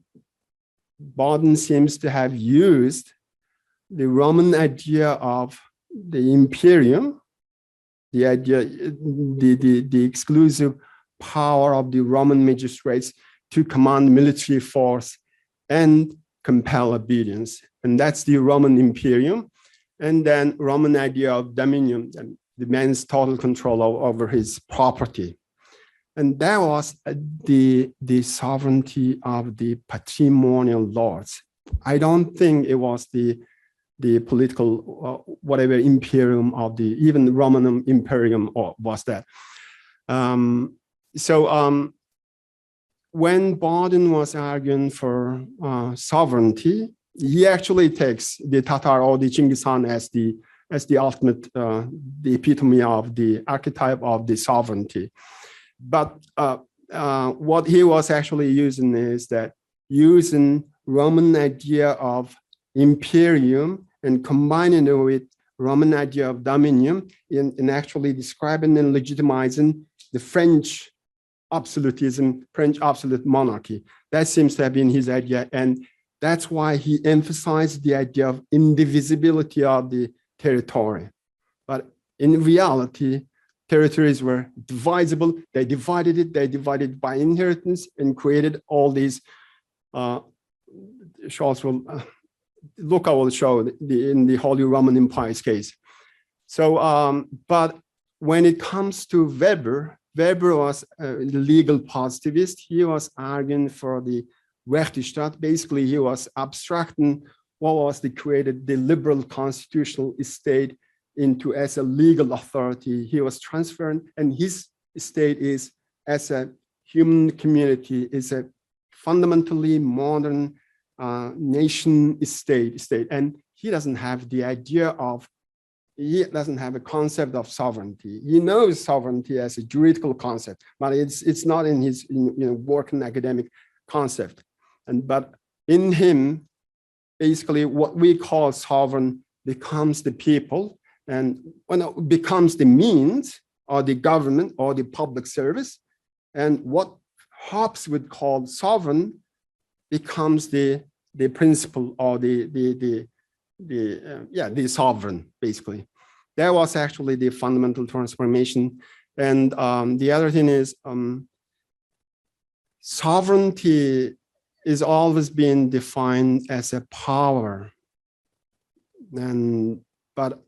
Boden seems to have used the Roman idea of the imperium, the idea, the exclusive power of the Roman magistrates to command military force and compel obedience. And that's the Roman imperium. And then Roman idea of dominion, and the man's total control over his property. And that was the sovereignty of the patrimonial lords. I don't think it was the political, whatever imperium of even Roman imperium was that. When Boden was arguing for sovereignty, he actually takes the Tatar or the Genghis Khan as the ultimate, the epitome of the archetype of the sovereignty. But what he was actually using is that using Roman idea of imperium and combining it with Roman idea of dominion in actually describing and legitimizing the French absolutism, French absolute monarchy. That seems to have been his idea. And that's why he emphasized the idea of indivisibility of the territory. But in reality, territories were divisible. They divided by inheritance and created all these, Charles will, Luca will show in the Holy Roman Empire's case. So, but when it comes to Weber was a legal positivist. He was arguing for the Rechtsstaat. Basically, he was abstracting what was the liberal constitutional state into as a legal authority. He was transferring, and his state is as a human community, is a fundamentally modern nation state. And he doesn't have the idea of, he doesn't have a concept of sovereignty. He knows sovereignty as a juridical concept, but it's not in his working academic concept. But in him, basically what we call sovereign becomes the people, and when it becomes the means or the government or the public service, and what Hobbes would call sovereign becomes the principle or the sovereign, basically. That was actually the fundamental transformation. And the other thing is sovereignty is always being defined as a power But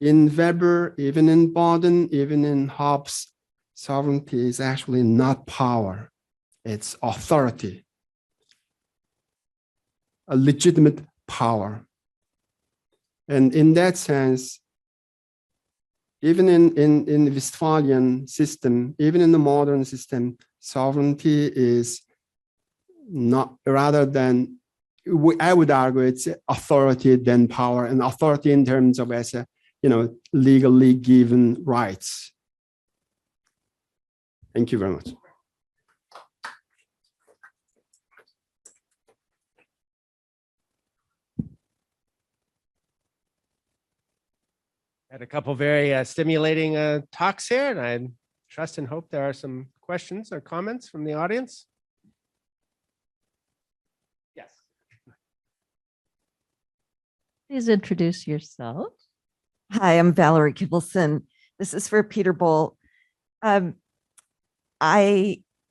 in Weber, even in Baden, even in Hobbes, sovereignty is actually not power, it's authority, a legitimate power. And in that sense, even in the Westphalian system, even in the modern system, sovereignty is not, rather than, I would argue it's authority than power, and authority in terms of as a, legally given rights. Thank you very much. Had a couple very stimulating talks here, and I trust and hope there are some questions or comments from the audience. Yes. Please introduce yourself. Hi, I'm Valerie Kibbelson. This is for Peter Bolt. I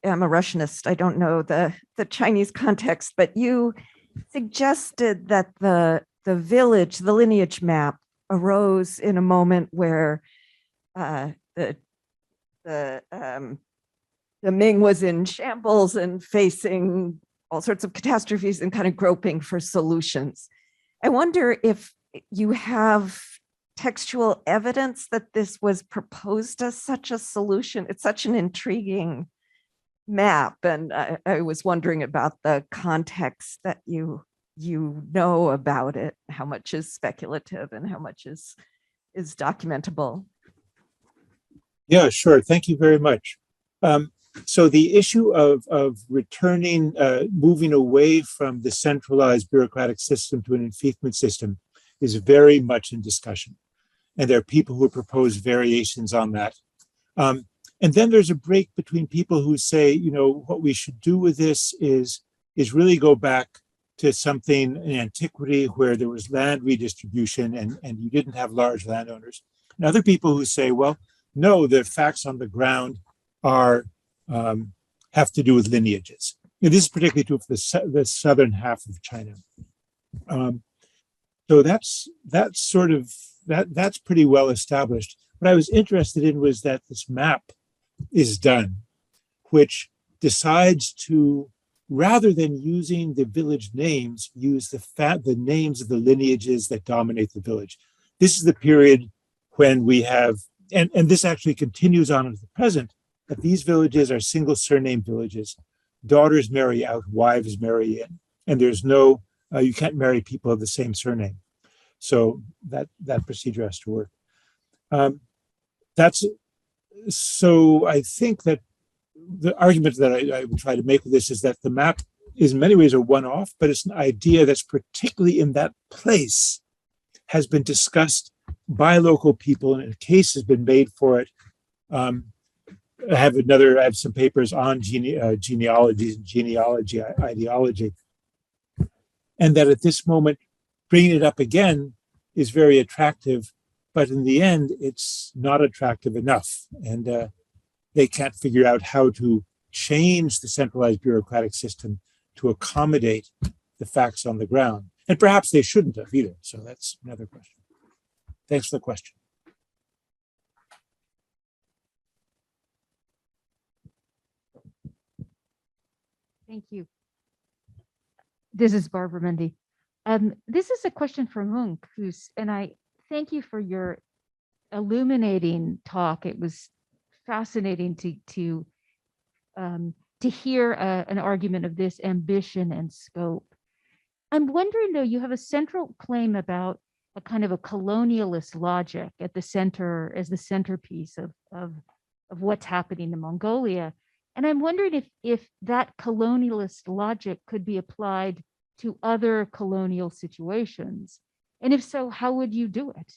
am a Russianist. I don't know the Chinese context, but you suggested that the village, the lineage map, arose in a moment where the Ming was in shambles and facing all sorts of catastrophes and kind of groping for solutions. I wonder if you have textual evidence that this was proposed as such a solution. It's such an intriguing map, and I was wondering about the context that you know about it, how much is speculative and how much is documentable. Yeah, sure. Thank you very much. So the issue of returning, moving away from the centralized bureaucratic system to an enfeoffment system is very much in discussion. And there are people who propose variations on that. And then there's a break between people who say, what we should do with this is really go back to something in antiquity where there was land redistribution and you didn't have large landowners. And other people who say, well, no, the facts on the ground are have to do with lineages. This is particularly true for the southern half of China. So that's pretty well established. What I was interested in was that this map is done, which decides to, rather than using the village names, use the names of the lineages that dominate the village. This is the period when we have, and this actually continues on into the present, that these villages are single surname villages. Daughters marry out, wives marry in, and there's no, you can't marry people of the same surname. So that procedure has to work. So I think that the argument that I would try to make with this is that the map is in many ways a one-off, but it's an idea that's particularly in that place, has been discussed by local people, and a case has been made for it. I have some papers on genealogies and genealogy ideology, and that at this moment, bringing it up again is very attractive, but in the end, it's not attractive enough. And they can't figure out how to change the centralized bureaucratic system to accommodate the facts on the ground. And perhaps they shouldn't have either. So that's another question. Thanks for the question. Thank you. This is Barbara Mundy. This is a question for Munkh, and I thank you for your illuminating talk. It was fascinating to hear an argument of this ambition and scope. I'm wondering, though, you have a central claim about a kind of a colonialist logic at the center, as the centerpiece of what's happening in Mongolia. And I'm wondering if that colonialist logic could be applied to other colonial situations. And if so, how would you do it?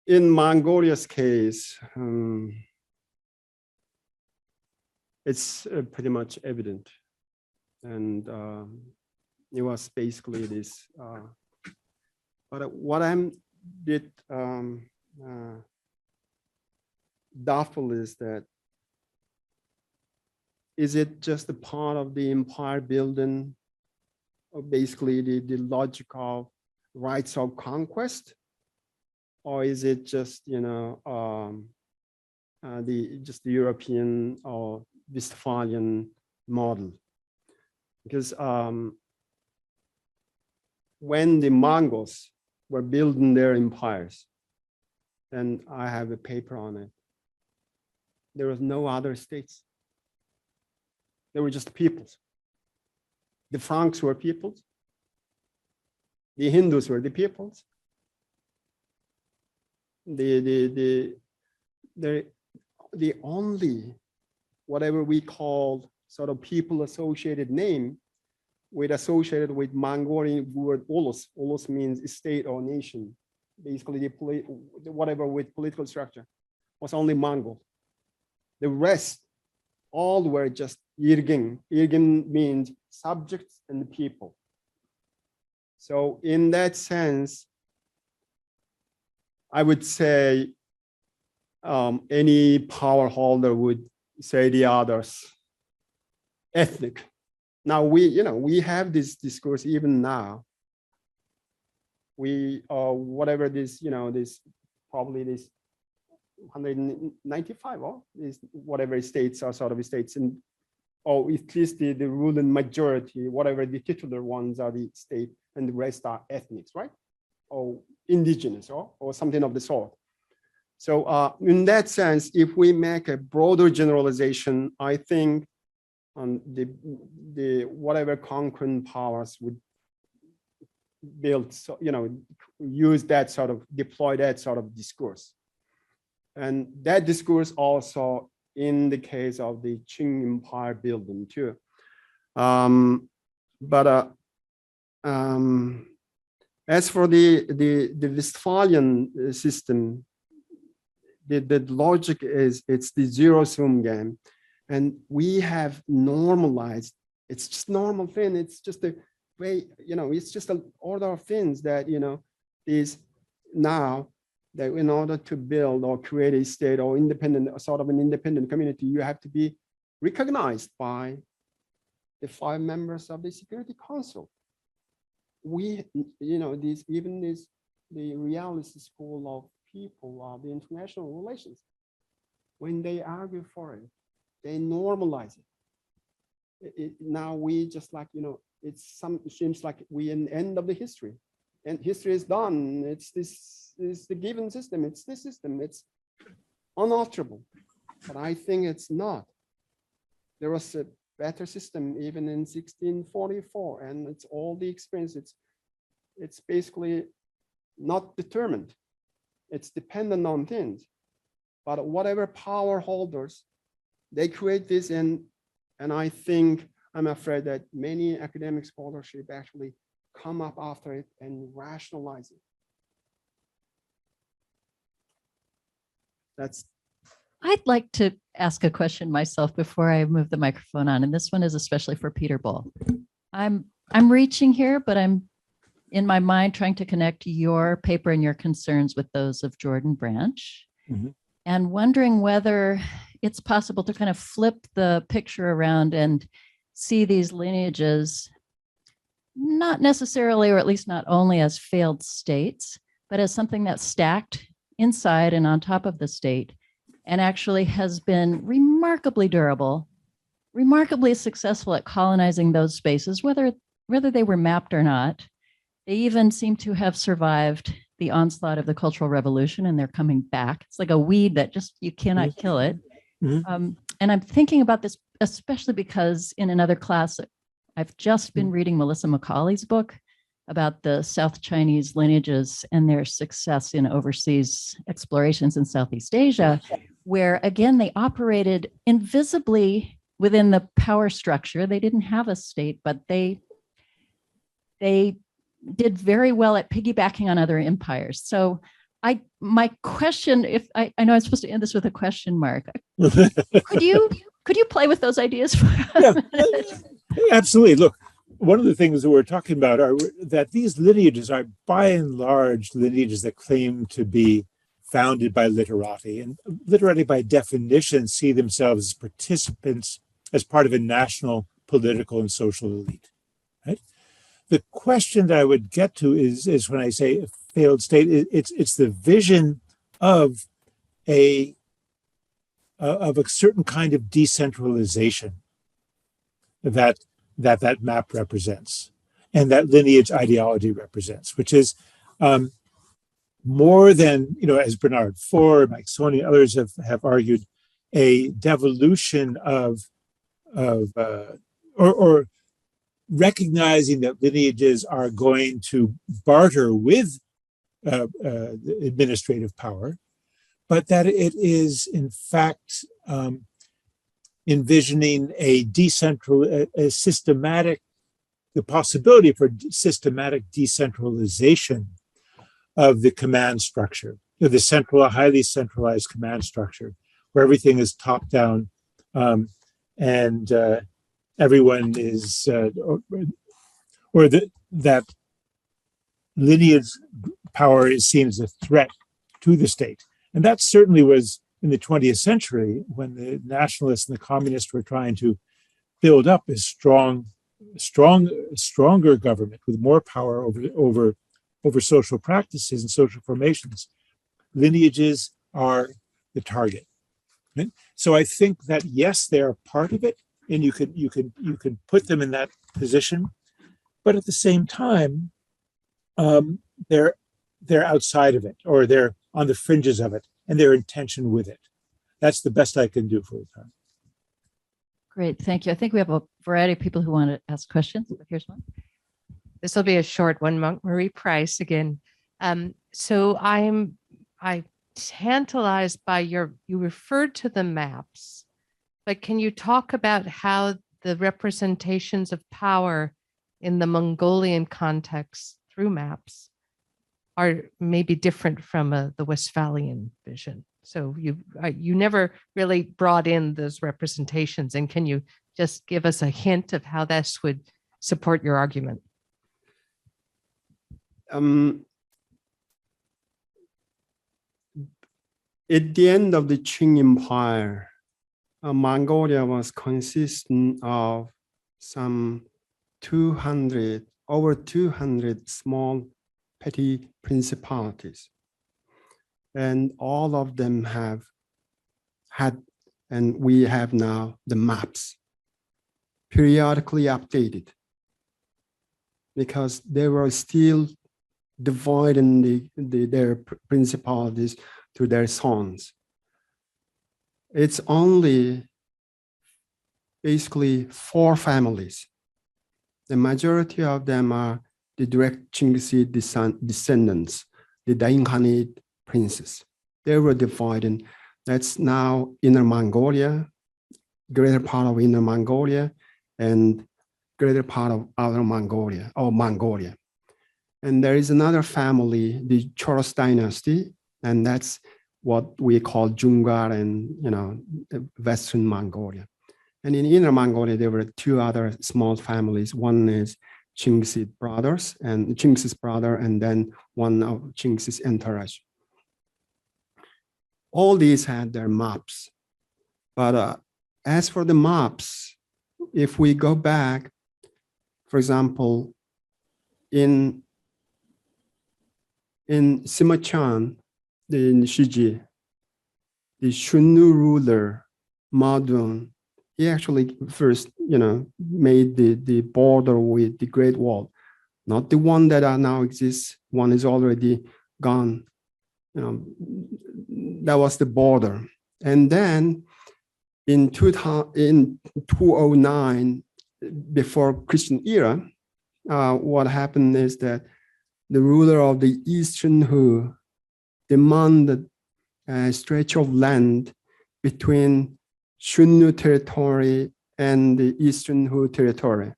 In Mongolia's case, it's pretty much evident. And it was basically this. But what I'm bit doubtful is that, is it just a part of the empire building, or basically the logic of rights of conquest, or is it just, you know, just the European or Westphalian model? Because when the Mongols were building their empires, and I have a paper on it, there was no other states. They were just peoples. The Franks were peoples. The Hindus were the peoples. The only, whatever we call sort of people associated name associated with Mongolian word olos. Olos means state or nation. Basically, whatever with political structure was only Mongol. The rest, all were just Irgin. Irgin means subjects and people. So in that sense, I would say any power holder would say the others ethnic. Now we have this discourse even now. We whatever this, this probably this 195 or is whatever states are sort of states, and or at least the ruling majority, whatever the titular ones are the state, and the rest are ethnics, right? Or indigenous or something of the sort. So in that sense, if we make a broader generalization, I think the whatever conquering powers would build, so, use that sort of, deploy that sort of discourse. And that discourse also in the case of the Qing Empire building too. As for the Westphalian system, the logic is it's the zero-sum game. And we have normalized, it's just normal thing. It's just a way, it's just an order of things that, is now that in order to build or create a state or independent, sort of an independent community, you have to be recognized by the 5 members of the Security Council. We, the reality school of people of the international relations, when they argue for it, they normalize it. Now we just like, it seems like we in the end of the history, and history is done. It's the given system. It's this system. It's unalterable. But I think it's not. There was a better system even in 1644, and it's all the experience. It's basically not determined. It's dependent on things. But whatever power holders, they create this, and I think, I'm afraid that many academic scholarship actually come up after it and rationalize it. That's. I'd like to ask a question myself before I move the microphone on, and this one is especially for Peter Bull. I'm reaching here, but I'm in my mind trying to connect your paper and your concerns with those of Jordan Branch, and wondering whether it's possible to kind of flip the picture around and see these lineages not necessarily, or at least not only as failed states, but as something that's stacked inside and on top of the state, and actually has been remarkably durable, remarkably successful at colonizing those spaces, whether they were mapped or not. They even seem to have survived the onslaught of the Cultural Revolution, and they're coming back. It's like a weed that just, you cannot kill it. And I'm thinking about this, especially because in another class, I've just been reading Melissa Macaulay's book about the South Chinese lineages and their success in overseas explorations in Southeast Asia, where again, they operated invisibly within the power structure. They didn't have a state, but they did very well at piggybacking on other empires. So my question, if I know I'm supposed to end this with a question mark, could you play with those ideas for yeah, absolutely. Look, one of the things that we're talking about are that these lineages are by and large lineages that claim to be founded by literati. And literati by definition see themselves as participants as part of a national political and social elite, right? The question that I would get to is when I say a failed state, it's the vision of a certain kind of decentralization that map represents and that lineage ideology represents, which is more than, as Bernard Ford, Mike Sony, and others have argued, a devolution or recognizing that lineages are going to barter with administrative power, but that it is in fact envisioning a systematic, the possibility for systematic decentralization of the command structure, of the highly centralized command structure, where everything is top down, and everyone is, that lineage power is seen as a threat to the state. And that certainly was in the 20th century when the nationalists and the communists were trying to build up a stronger government with more power over social practices and social formations. Lineages are the target. Right? So I think that yes, they are part of it, and you can put them in that position, but at the same time, they're outside of it, or they're on the fringes of it, and they're in tension with it. That's the best I can do for the time. Great, thank you. I think we have a variety of people who want to ask questions. Here's one. This will be a short one, Monk Marie Price again. So I'm tantalized by you referred to the maps, but can you talk about how the representations of power in the Mongolian context through maps are maybe different from the Westphalian vision? So you never really brought in those representations, and can you just give us a hint of how this would support your argument? At the end of the Qing Empire, Mongolia was consisting of some over 200 small petty principalities. And all of them have had, and we have now the maps, periodically updated, because they were still dividing their principalities to their sons. It's only basically 4 families. The majority of them are the direct Qing descendants, the Dainhanid princes. They were divided. That's now Inner Mongolia, greater part of Inner Mongolia, and greater part of Outer Mongolia, or Mongolia. And there is another family, the Choros dynasty, and that's what we call Jungar and Western Mongolia. And in Inner Mongolia, there were 2 other small families. One is Qing's brothers, and Qing's brother, and then one of Qing's entourage. All these had their maps. But as for the maps, if we go back, for example, in Simachan, in Shiji, the Shunnu ruler, Madun, he actually first, made the border with the Great Wall, not the one that now exists. One is already gone. That was the border. And then in 209, before Christian era, what happened is that the ruler of the Eastern Hu demanded a stretch of land between Shunnu territory and the Eastern Hu territory.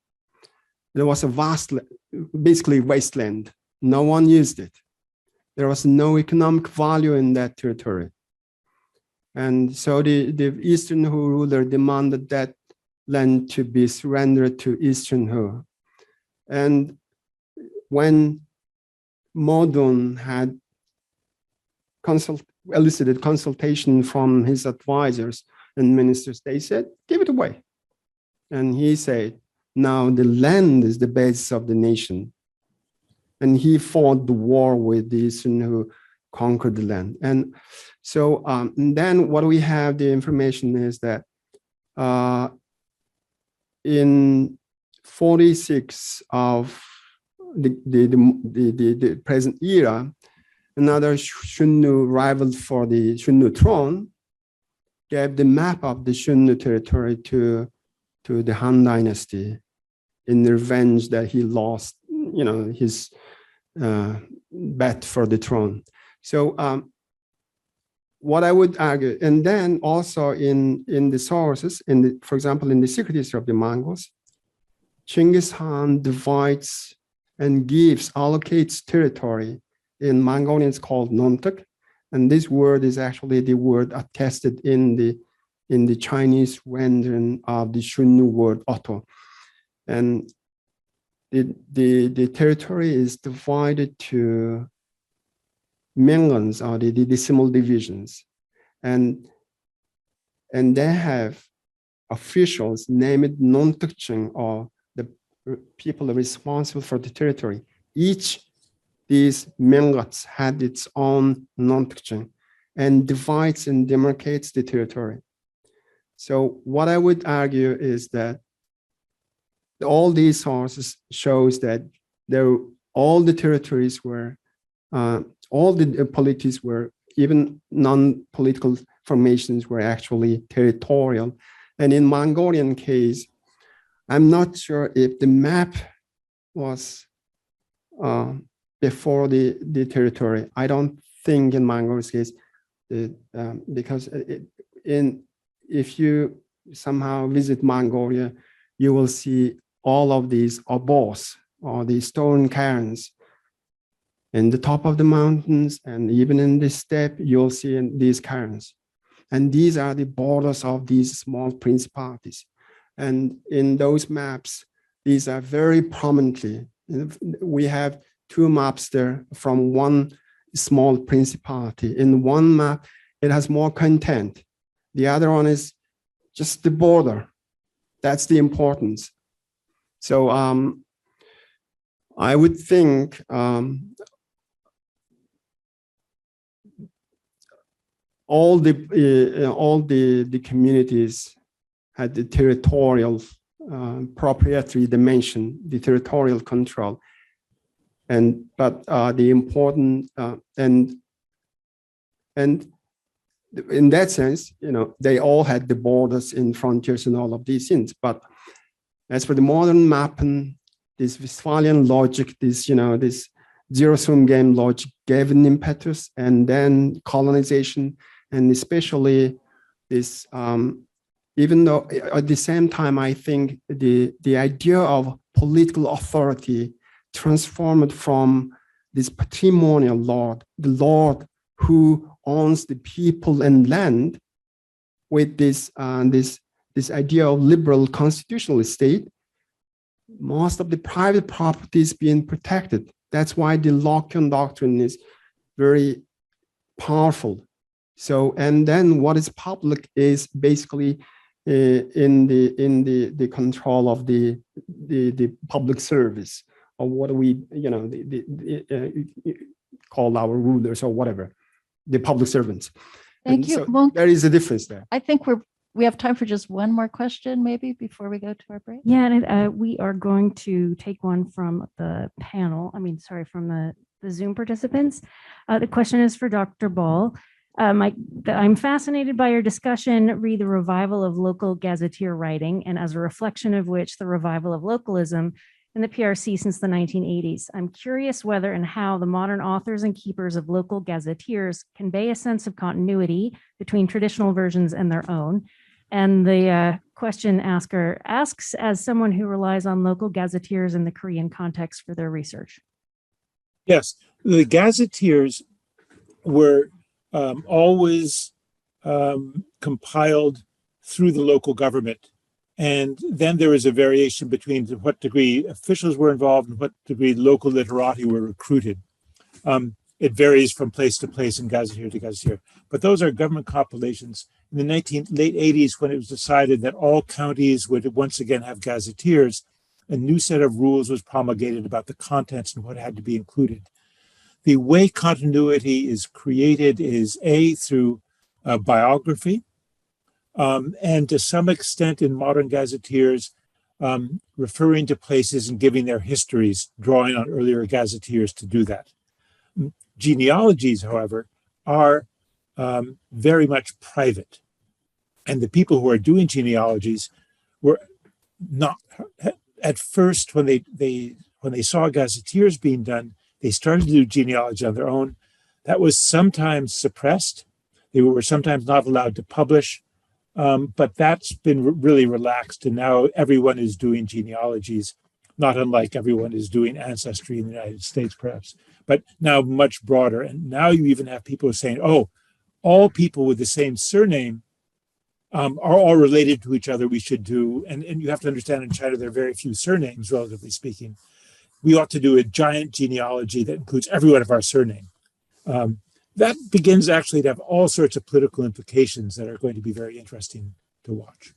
There was a vast, basically wasteland. No one used it. There was no economic value in that territory. And so the Eastern Hu ruler demanded that land to be surrendered to Eastern Hu. And when Modun had elicited consultation from his advisors and ministers, they said, give it away. And he said, now the land is the basis of the nation. And he fought the war with the Sun who conquered the land. And so and then what we have, the information is that in 46 of the present era, another Shunnu rival for the Shunnu throne gave the map of the Shunnu territory to the Han dynasty in revenge that he lost, his bet for the throne. So what I would argue, and then also in the sources, for example, in the Secret History of the Mongols, Genghis Khan divides and allocates territory. In Mongolian, it's called Nontuk, and this word is actually the word attested in the Chinese rendering of the Shunnu word Otto. And the territory is divided to Mengens, or the decimal divisions, and they have officials named Nontukcheng, or the people responsible for the territory. Each these Mengots had its own Nontukcheng and divides and demarcates the territory. So what I would argue is that all these sources shows that all the territories were, all the polities were, even non-political formations were actually territorial. And in Mongolian case, I'm not sure if the map was before the territory. I don't think in Mongolia's case, because if you somehow visit Mongolia, you will see all of these obos, or the stone cairns, in the top of the mountains, and even in the steppe, you'll see these cairns. And these are the borders of these small principalities. And in those maps, these are very prominently, we have two maps there from one small principality. In one map, it has more content. The other one is just the border. That's the importance. So I would think all the communities had the territorial proprietary dimension, the territorial control, but the important and in that sense, they all had the borders and frontiers and all of these things. But as for the modern mapping, this Westphalian logic, this zero-sum game logic gave an impetus, and then colonization, and especially this, even though at the same time, I think the idea of political authority transformed from this patrimonial lord, the lord who owns the people and land, with this idea of liberal constitutional state, most of the private property is being protected. That's why the Lockean doctrine is very powerful. So, and then what is public is basically in the control of the public service, or what we call our rulers or whatever, the public servants. Thank you, so Monk. there is a difference there. I think we have time for just one more question, maybe, before we go to our break. Yeah, and we are going to take one from the panel. From the Zoom participants. The question is for Dr. Ball. I'm fascinated by your discussion, re the revival of local gazetteer writing, and as a reflection of which, the revival of localism in the PRC since the 1980s. I'm curious whether and how the modern authors and keepers of local gazetteers convey a sense of continuity between traditional versions and their own. And the question asker asks as someone who relies on local gazetteers in the Korean context for their research. Yes, the gazetteers were always compiled through the local government. And then there was a variation between to what degree officials were involved and what degree local literati were recruited. It varies from place to place and gazetteer to gazetteer. But those are government compilations. In the late 80s, when it was decided that all counties would once again have gazetteers, a new set of rules was promulgated about the contents and what had to be included. The way continuity is created is through biography, and to some extent in modern gazetteers, referring to places and giving their histories, drawing on earlier gazetteers to do that. Genealogies, however, are very much private. And the people who are doing genealogies were not, at first, when they saw gazetteers being done, they started to do genealogy on their own. That was sometimes suppressed. They were sometimes not allowed to publish, but that's been really relaxed. And now everyone is doing genealogies, not unlike everyone is doing ancestry in the United States, perhaps, but now much broader. And now you even have people saying, oh, all people with the same surname are all related to each other. We should do, and you have to understand in China, there are very few surnames, relatively speaking. We ought to do a giant genealogy that includes every one of our surname. That begins actually to have all sorts of political implications that are going to be very interesting to watch.